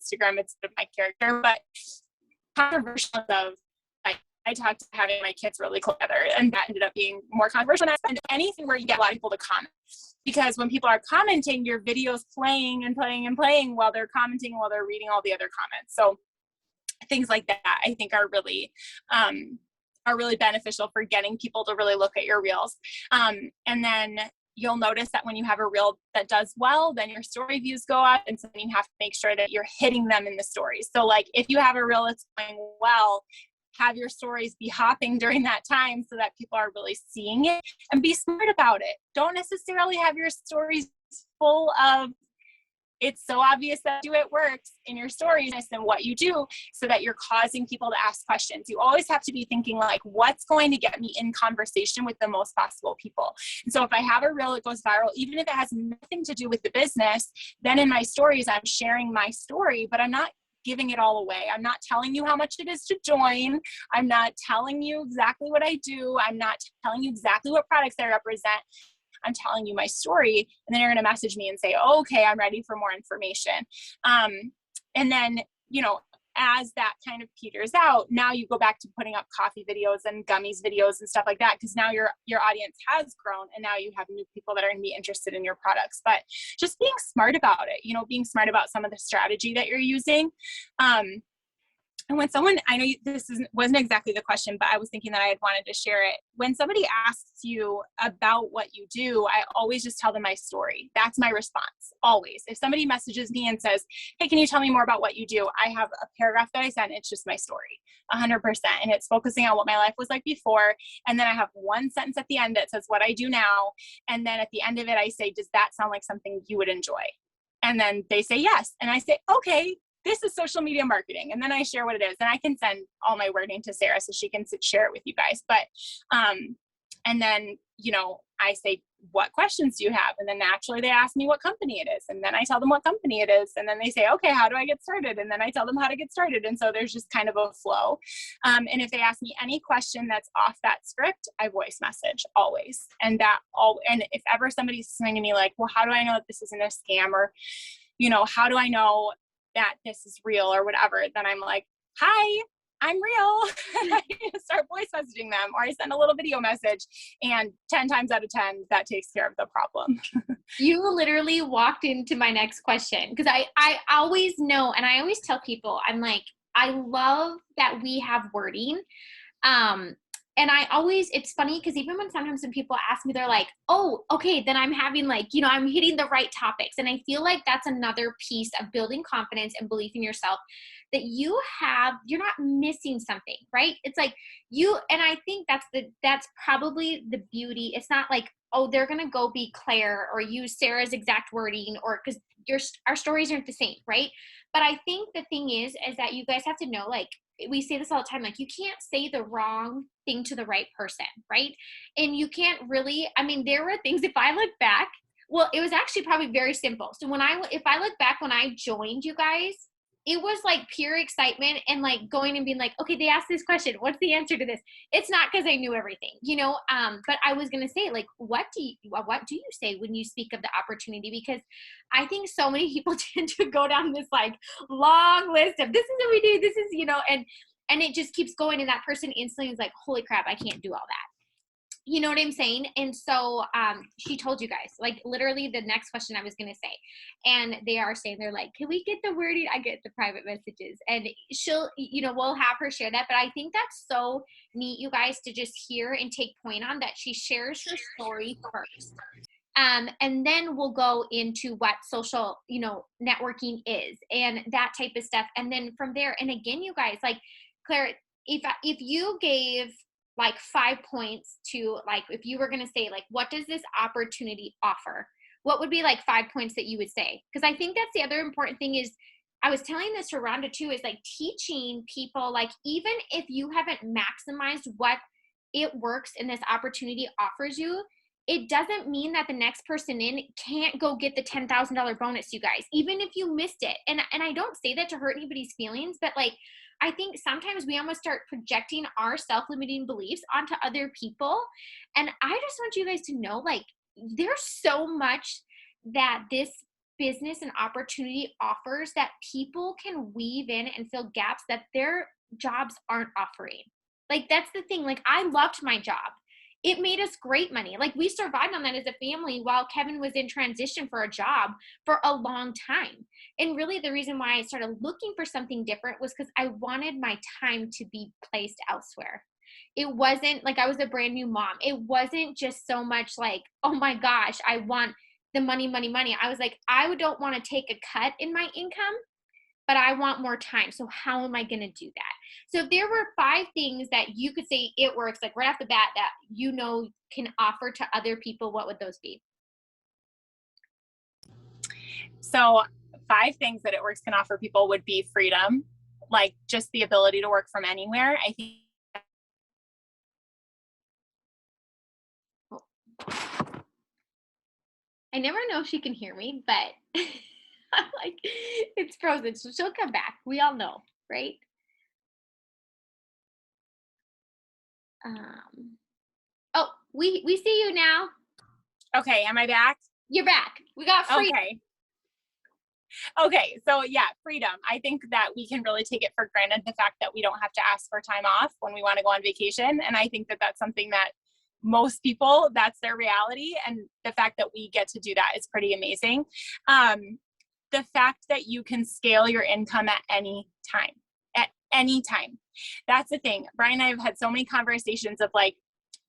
Instagram, it's my character, but controversial of I talked to having my kids really close together, and that ended up being more controversial. And anything where you get a lot of people to comment, because when people are commenting, your video's playing and playing and playing while they're commenting, while they're reading all the other comments. So things like that, I think are really beneficial for getting people to really look at your reels. And then you'll notice that when you have a reel that does well, then your story views go up, and so then you have to make sure that you're hitting them in the stories. So like if you have a reel that's going well, have your stories be hopping during that time so that people are really seeing it, and be smart about it. Don't necessarily have your stories full of, it's so obvious that it works in your stories and what you do, so that you're causing people to ask questions. You always have to be thinking like, what's going to get me in conversation with the most possible people? And so if I have a reel that goes viral, even if it has nothing to do with the business, then in my stories, I'm sharing my story, but I'm not giving it all away. I'm not telling you how much it is to join. I'm not telling you exactly what I do. I'm not telling you exactly what products I represent. I'm telling you my story, and then you're going to message me and say, oh, okay, I'm ready for more information. And then, as that kind of peters out, now you go back to putting up coffee videos and gummies videos and stuff like that, because now your audience has grown, and now you have new people that are going to be interested in your products. But just being smart about it, being smart about some of the strategy that you're using. And when someone, I know wasn't exactly the question, but I was thinking that I had wanted to share it. When somebody asks you about what you do, I always just tell them my story. That's my response, always. If somebody messages me and says, hey, can you tell me more about what you do? I have a paragraph that I send. It's just my story, 100%. And it's focusing on what my life was like before. And then I have one sentence at the end that says what I do now. And then at the end of it, I say, does that sound like something you would enjoy? And then they say yes. And I say, okay, this is social media marketing. And then I share what it is. And I can send all my wording to Sarah so she can share it with you guys. But, and then, I say, what questions do you have? And then naturally they ask me what company it is. And then I tell them what company it is. And then they say, okay, how do I get started? And then I tell them how to get started. And so there's just kind of a flow. And if they ask me any question that's off that script, I voice message always. And if ever somebody's saying to me like, well, how do I know that this isn't a scam? Or, how do I know that this is real or whatever, then I'm like, hi, I'm real. And I start voice messaging them, or I send a little video message, and 10 times out of 10, that takes care of the problem. You literally walked into my next question, because I always know, and I always tell people, I'm like, I love that we have wording. And it's funny because even sometimes when people ask me, they're like, oh, okay, then I'm having I'm hitting the right topics. And I feel like that's another piece of building confidence and belief in yourself, that you're not missing something, right? It's like and I think that's probably the beauty. It's not like, oh, they're going to go be Claire or use Sarah's exact wording, or because our stories aren't the same, right? But I think the thing is that you guys have to know, we say this all the time, you can't say the wrong thing to the right person, right? And you can't really, there were things, if I look back, well, it was actually probably very simple. So if I look back when I joined you guys, it was pure excitement and going and being like, okay, they asked this question. What's the answer to this? It's not because I knew everything, but I was going to say, what do you say when you speak of the opportunity? Because I think so many people tend to go down this long list of this is what we do. This is, and it just keeps going. And that person instantly is like, holy crap, I can't do all that. You know what I'm saying? And so she told you guys, literally the next question I was going to say. And they are saying, they're like, can we get the wording? I get the private messages. And she'll, we'll have her share that. But I think that's so neat, you guys, to just hear and take point on that she shares her story first. And then we'll go into what social, networking is and that type of stuff. And then from there, and again, you guys, Claire, if you gave 5 points to if you were going to say what does this opportunity offer, what would be 5 points that you would say? Because I think that's the other important thing is, I was telling this to Rhonda too, is teaching people, even if you haven't maximized what it works and this opportunity offers you, it doesn't mean that the next person in can't go get the $10,000 bonus, you guys, even if you missed it. And I don't say that to hurt anybody's feelings, but I think sometimes we almost start projecting our self-limiting beliefs onto other people. And I just want you guys to know, there's so much that this business and opportunity offers that people can weave in and fill gaps that their jobs aren't offering. Like, that's the thing. Like, I loved my job. It made us great money. Like, we survived on that as a family while Kevin was in transition for a job for a long time. And really, the reason why I started looking for something different was because I wanted my time to be placed elsewhere. It wasn't like I was a brand new mom. It wasn't just so much like, oh my gosh, I want the money, money, money. I was like, I don't want to take a cut in my income, but I want more time. So how am I going to do that? So if there were 5 things that you could say it works, like right off the bat, that can offer to other people, what would those be? So 5 things that it works can offer people would be freedom, like just the ability to work from anywhere. I think I never know if she can hear me, but I'm like, it's frozen. So she'll come back. We all know, right? Um, oh, we see you now. okay, am I back? You're back. We got free. Okay. Okay, so yeah, freedom. I think that we can really take it for granted, the fact that we don't have to ask for time off when we want to go on vacation. And I think that that's something that most people, that's their reality. And the fact that we get to do that is pretty amazing. The fact that you can scale your income at any time, at any time. That's the thing. Brian and I have had so many conversations of like,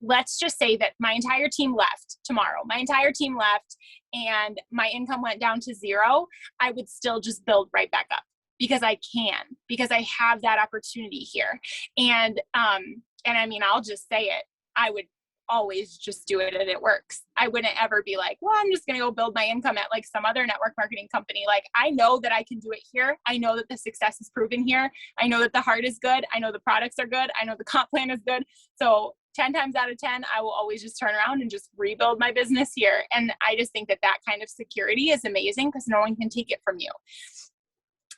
let's just say that my entire team left tomorrow. My entire team left and my income went down to 0. I would still just build right back up because I can, because I have that opportunity here. And I mean, I'll just say it. I would always just do it and it works. I wouldn't ever be like, well, I'm just going to go build my income at like some other network marketing company. Like, I know that I can do it here. I know that the success is proven here. I know that the heart is good. I know the products are good. I know the comp plan is good. So 10 times out of 10, I will always just turn around and just rebuild my business here. And I just think that that kind of security is amazing because no one can take it from you.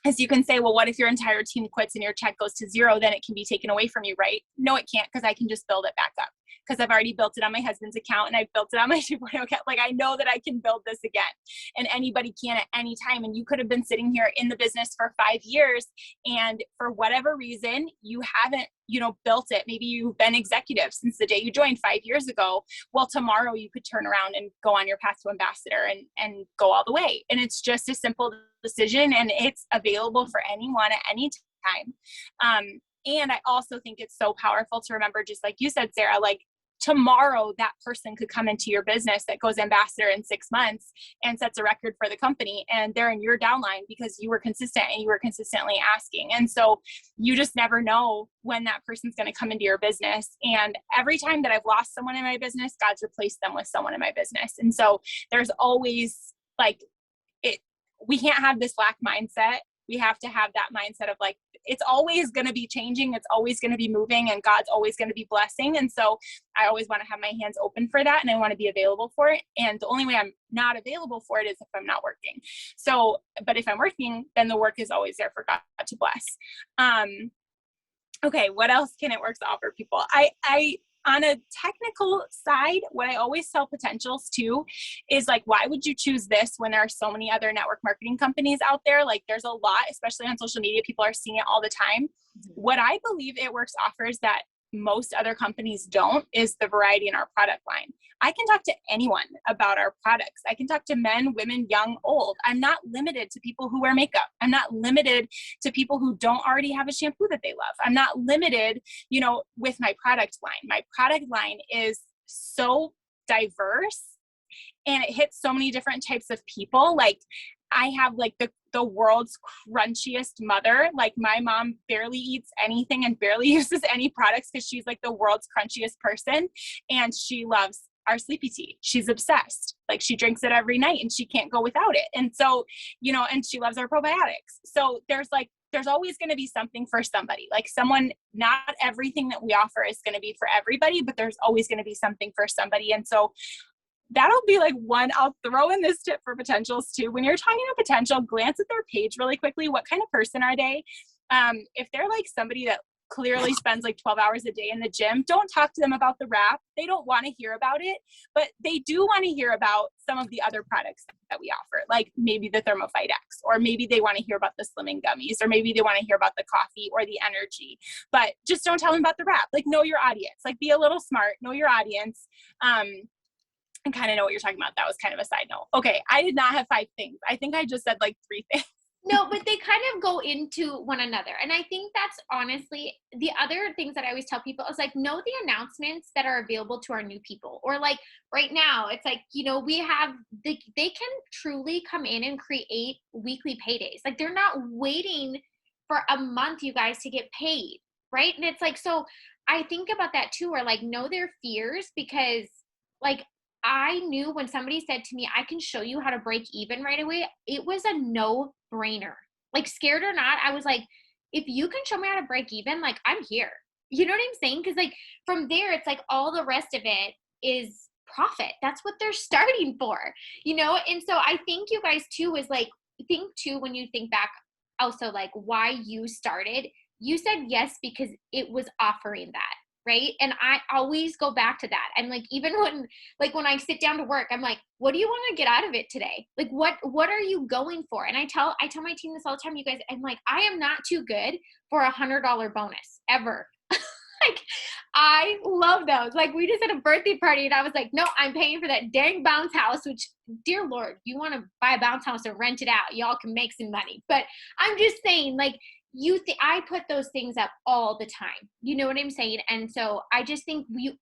As you can say, well, what if your entire team quits and your check goes to 0? Then it can be taken away from you, right? No, it can't, because I can just build it back up. Because I've already built it on my husband's account and I've built it on my 2.0 account. Like, I know that I can build this again, and anybody can at any time. And you could have been sitting here in the business for 5 years, and for whatever reason, you haven't, built it. Maybe you've been executive since the day you joined 5 years ago. Well, tomorrow you could turn around and go on your path to ambassador and go all the way. And it's just a simple decision, and it's available for anyone at any time. And I also think it's so powerful to remember, just like you said, Sarah, like, tomorrow that person could come into your business that goes ambassador in 6 months and sets a record for the company, and they're in your downline because you were consistent and you were consistently asking. And so you just never know when that person's going to come into your business. And every time that I've lost someone in my business, God's replaced them with someone in my business. And so there's always we can't have this lack mindset. We have to have that mindset of like, it's always going to be changing. It's always going to be moving, and God's always going to be blessing. And so I always want to have my hands open for that, and I want to be available for it. And the only way I'm not available for it is if I'm not working. So, but if I'm working, then the work is always there for God to bless. Okay. What else can it work to offer people? I on a technical side, what I always tell potentials too is like, why would you choose this when there are so many other network marketing companies out there? Like, there's a lot, especially on social media, people are seeing it all the time. What I believe It Works offers that most other companies don't is the variety in our product line. I can talk to anyone about our products. I can talk to men, women, young, old. I'm not limited to people who wear makeup. I'm not limited to people who don't already have a shampoo that they love. I'm not limited, with my product line. My product line is so diverse, and it hits so many different types of people. Like, I have like the world's crunchiest mother. Like, my mom barely eats anything and barely uses any products because she's like the world's crunchiest person. And she loves our sleepy tea. She's obsessed. Like, she drinks it every night and she can't go without it. And so, and she loves our probiotics. So there's always going to be something for somebody. Like, not everything that we offer is going to be for everybody, but there's always going to be something for somebody. And so that'll be like one. I'll throw in this tip for potentials too. When you're talking to potential, glance at their page really quickly. What kind of person are they? If they're like somebody that clearly spends like 12 hours a day in the gym. Don't talk to them about the wrap. They don't want to hear about it, but they do want to hear about some of the other products that we offer, like maybe the Thermophyte X, or maybe they want to hear about the Slimming Gummies, or maybe they want to hear about the coffee or the energy, but just don't tell them about the wrap. Like, know your audience, like be a little smart, know your audience. And kind of know what you're talking about. That was kind of a side note. Okay. I did not have 5 things. I think I just said like 3 things. No, but they kind of go into one another. And I think that's honestly the other things that I always tell people is like, know the announcements that are available to our new people. Or like right now, it's like, we have, they can truly come in and create weekly paydays. Like they're not waiting for a month, you guys, to get paid. Right. And it's like, so I think about that too, or like know their fears, because like, I knew when somebody said to me, I can show you how to break even right away, it was a no brainer. Like, scared or not, I was like, if you can show me how to break even, like, I'm here. You know what I'm saying? Because, like, from there, it's like all the rest of it is profit. That's what they're starting for, And so I think you guys, too, is like, think, too, when you think back also, like, why you started, you said yes because it was offering that. Right. And I always go back to that. And like, even when I sit down to work, I'm like, what do you want to get out of it today? Like, what are you going for? And I tell my team this all the time, you guys, I'm like, I am not too good for $100 bonus ever. Like, I love those. Like, we just had a birthday party and I was like, no, I'm paying for that dang bounce house, which, dear Lord, you want to buy a bounce house and rent it out, y'all can make some money. But I'm just saying, like, I put those things up all the time. You know what I'm saying? And so I just think you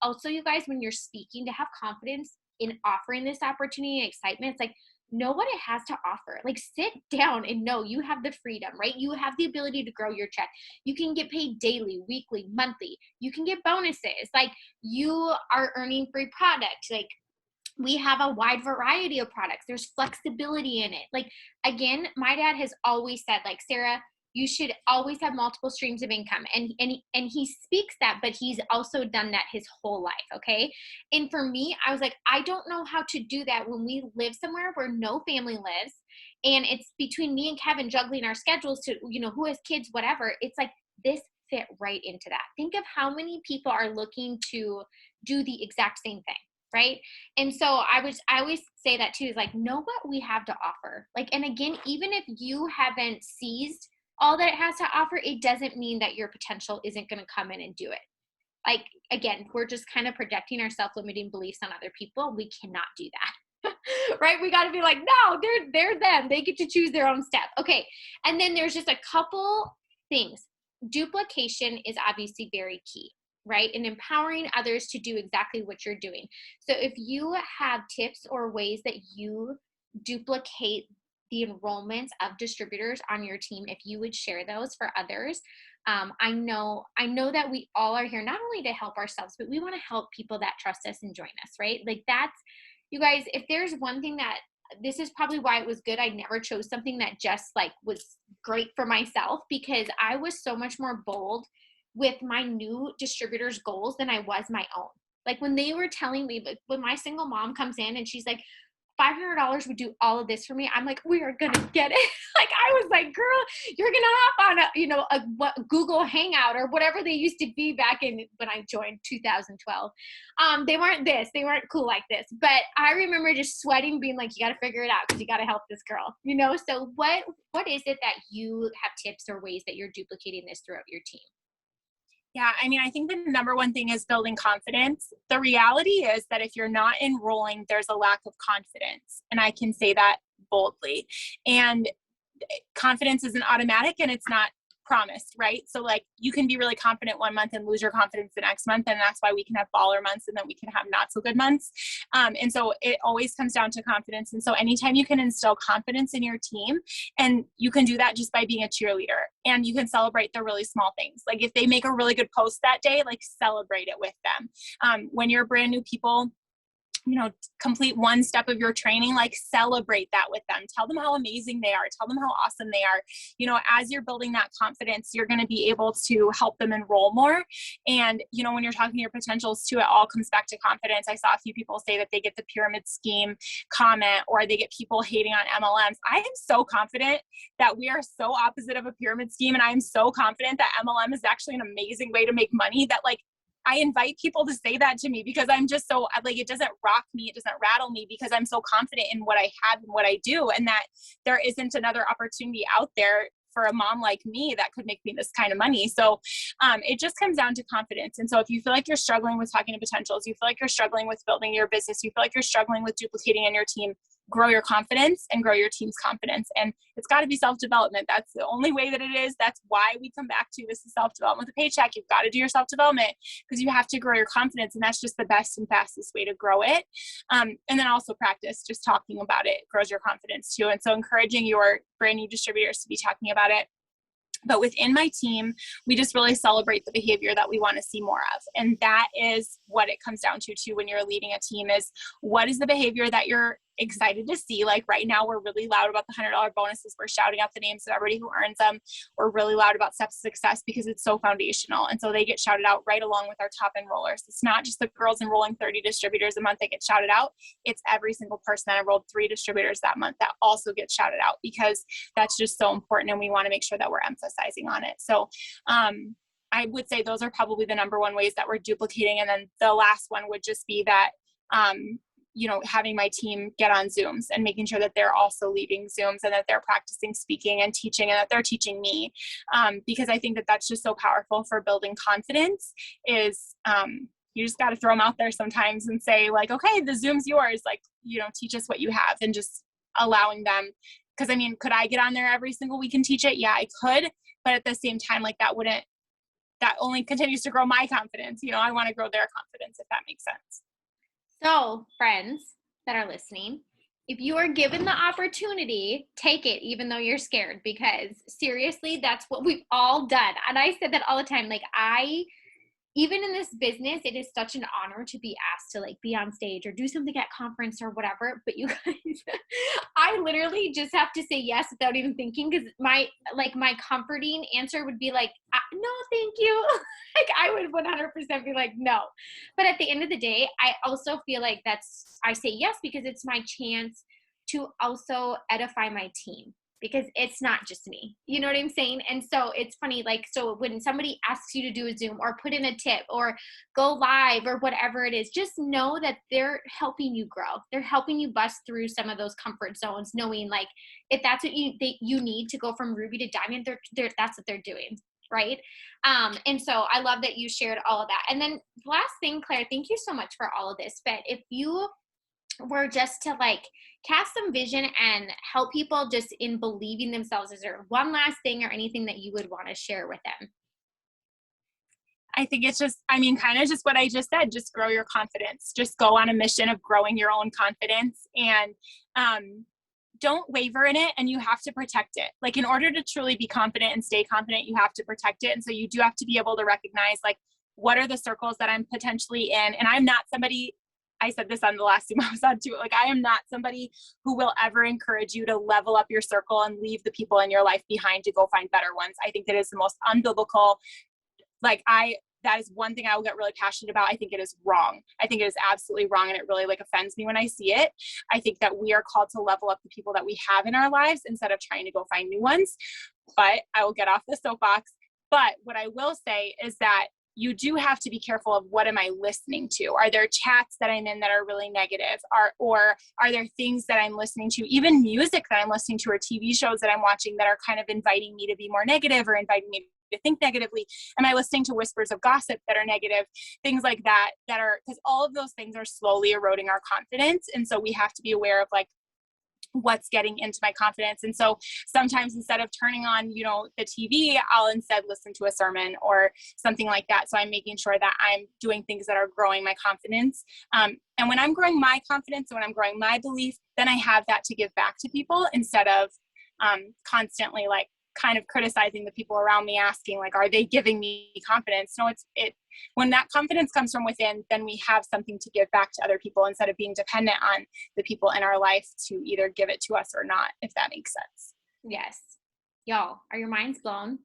guys, when you're speaking, to have confidence in offering this opportunity and excitement, it's like, know what it has to offer. Like, sit down and know you have the freedom, right? You have the ability to grow your check. You can get paid daily, weekly, monthly. You can get bonuses. Like, you are earning free product. Like, we have a wide variety of products. There's flexibility in it. Like, again, my dad has always said, like, Sarah, you should always have multiple streams of income. And he speaks that, but he's also done that his whole life. Okay. And for me, I was like, I don't know how to do that when we live somewhere where no family lives. And it's between me and Kevin juggling our schedules to, who has kids, whatever. It's like, this fit right into that. Think of how many people are looking to do the exact same thing. Right. And so I always say that too, is like, know what we have to offer. Like, and again, even if you haven't seized all that it has to offer, it doesn't mean that your potential isn't going to come in and do it. Like, again, we're just kind of projecting our self-limiting beliefs on other people. We cannot do that. Right? We got to be like, no, they're them. They get to choose their own step. Okay. And then there's just a couple things. Duplication is obviously very key, right? And empowering others to do exactly what you're doing. So if you have tips or ways that you duplicate the enrollments of distributors on your team, if you would share those for others. I know that we all are here not only to help ourselves, but we want to help people that trust us and join us, right? Like, that's, you guys, if there's one thing that, this is probably why it was good, I never chose something that just like was great for myself, because I was so much more bold with my new distributors' goals than I was my own. Like, when they were telling me, like, when my single mom comes in and she's like, $500 would do all of this for me, I'm like, we are going to get it. Like, I was like, girl, you're going to hop on a Google Hangout or whatever they used to be back in when I joined 2012. They weren't cool like this, but I remember just sweating, being like, you got to figure it out because you got to help this girl, So what is it that you have tips or ways that you're duplicating this throughout your team? Yeah, I mean, I think the number one thing is building confidence. The reality is that if you're not enrolling, there's a lack of confidence. And I can say that boldly. And confidence isn't automatic and it's not promised, right? So like, you can be really confident one month and lose your confidence the next month. And that's why we can have baller months and then we can have not so good months. And so it always comes down to confidence. And so anytime you can instill confidence in your team, and you can do that just by being a cheerleader, and you can celebrate the really small things. Like, if they make a really good post that day, like, celebrate it with them. When you're brand new people, complete one step of your training, like celebrate that with them. Tell them how amazing they are. Tell them how awesome they are. As you're building that confidence, you're going to be able to help them enroll more. And, when you're talking to your potentials too, it all comes back to confidence. I saw a few people say that they get the pyramid scheme comment, or they get people hating on MLMs. I am so confident that we are so opposite of a pyramid scheme. And I am so confident that MLM is actually an amazing way to make money, that I invite people to say that to me, because I'm just so it doesn't rock me. It doesn't rattle me, because I'm so confident in what I have and what I do. And that there isn't another opportunity out there for a mom like me that could make me this kind of money. So it just comes down to confidence. And so if you feel like you're struggling with talking to potentials, you feel like you're struggling with building your business, you feel like you're struggling with duplicating in your team, grow your confidence and grow your team's confidence. And it's got to be self-development. That's the only way that it is. That's why we come back to this is self-development with a paycheck. You've got to do your self-development, because you have to grow your confidence. And that's just the best and fastest way to grow it. And then also practice, just talking about it grows your confidence too. And so encouraging your brand new distributors to be talking about it. But within my team, we just really celebrate the behavior that we want to see more of. And that is what it comes down to too when you're leading a team, is what is the behavior that you're excited to see. Like right now, we're really loud about the $100 bonuses. We're shouting out the names of everybody who earns them. We're really loud about steps to success, because it's so foundational. And so they get shouted out right along with our top enrollers. It's not just the girls enrolling 30 distributors a month that get shouted out. It's every single person that enrolled 3 distributors that month that also gets shouted out, because that's just so important. And we want to make sure that we're emphasizing on it. So, I would say those are probably the number one ways that we're duplicating. And then the last one would just be that, having my team get on Zooms and making sure that they're also leading Zooms, and that they're practicing speaking and teaching, and that they're teaching me. Because I think that that's just so powerful for building confidence, is you just got to throw them out there sometimes and say okay, the Zoom's yours, teach us what you have, and just allowing them. Because could I get on there every single week and teach it? Yeah, I could. But at the same time, that only continues to grow my confidence. I want to grow their confidence, if that makes sense. So, friends that are listening, if you are given the opportunity, take it, even though you're scared, because seriously, that's what we've all done. And I said that all the time. Even in this business, it is such an honor to be asked to be on stage or do something at conference or whatever. But you guys, I literally just have to say yes without even thinking, because my comforting answer would be no, thank you. I would 100% be no. But at the end of the day, I also feel like I say yes because it's my chance to also edify my team, because it's not just me. You know what I'm saying? And so it's funny, so when somebody asks you to do a Zoom or put in a tip or go live or whatever it is, just know that they're helping you grow. They're helping you bust through some of those comfort zones, knowing if that's what you need to go from ruby to diamond, that's what they're doing. Right. And so I love that you shared all of that. And then last thing, Claire, thank you so much for all of this. But if you were just to cast some vision and help people just in believing themselves, is there one last thing or anything that you would want to share with them? I think it's just, kind of just what I just said, just grow your confidence, just go on a mission of growing your own confidence, and don't waver in it, and you have to protect it. In order to truly be confident and stay confident, you have to protect it. And so you do have to be able to recognize what are the circles that I'm potentially in. And I'm not somebody, I said this on the last Zoom I was on too, I am not somebody who will ever encourage you to level up your circle and leave the people in your life behind to go find better ones. I think that is the most unbiblical, that is one thing I will get really passionate about. I think it is wrong. I think it is absolutely wrong. And it really offends me when I see it. I think that we are called to level up the people that we have in our lives instead of trying to go find new ones. But I will get off the soapbox. But what I will say is that you do have to be careful of what am I listening to? Are there chats that I'm in that are really negative? Or are there things that I'm listening to, even music that I'm listening to, or TV shows that I'm watching that are kind of inviting me to be more negative or inviting me to think negatively? Am I listening to whispers of gossip that are negative? Things like that are, because all of those things are slowly eroding our confidence. And so we have to be aware of what's getting into my confidence. And so sometimes instead of turning on, the TV, I'll instead listen to a sermon or something like that. So I'm making sure that I'm doing things that are growing my confidence. And when I'm growing my confidence, when I'm growing my belief, then I have that to give back to people instead of constantly kind of criticizing the people around me, asking like, are they giving me confidence? No, when that confidence comes from within, then we have something to give back to other people instead of being dependent on the people in our life to either give it to us or not, if that makes sense. Yes. Y'all, are your minds blown?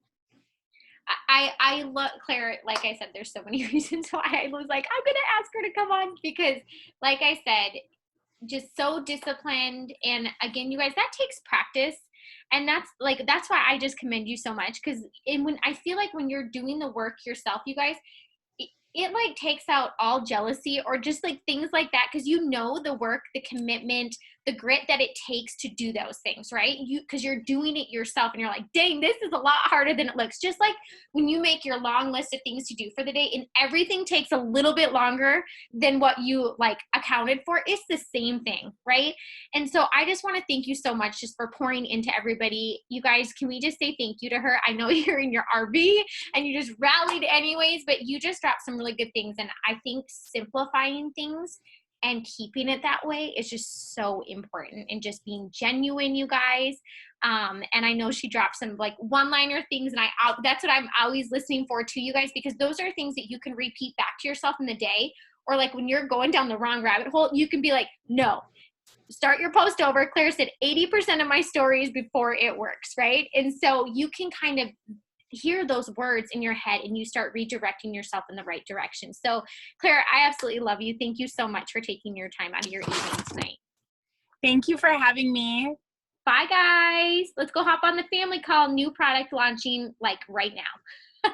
I love Claire. Like I said, there's so many reasons why I was like, I'm going to ask her to come on because, like I said, just so disciplined. And again, you guys, that takes practice. And that's why I just commend you so much. Because when I feel like when you're doing the work yourself, you guys, it like takes out all jealousy or just like things like that, because you know the work, the commitment, the grit that it takes to do those things, right? Because you're doing it yourself and you're like, dang, this is a lot harder than it looks. Just like when you make your long list of things to do for the day and everything takes a little bit longer than what you like accounted for, it's the same thing, right? And so I just want to thank you so much just for pouring into everybody. You guys, can we just say thank you to her? I know you're in your RV and you just rallied anyways, but you just dropped some really good things. And I think simplifying things and keeping it that way is just so important, and just being genuine, you guys. And I know she dropped some like one-liner things, and that's what I'm always listening for to you guys, because those are things that you can repeat back to yourself in the day, or like when you're going down the wrong rabbit hole, you can be like, no, start your post over. Claire said 80% of my stories before it works, right? And so you can kind of hear those words in your head and you start redirecting yourself in the right direction. So Claire, I absolutely love you. Thank you so much for taking your time out of your evening tonight. Thank you for having me. Bye guys. Let's go hop on the family call. New product launching like right now.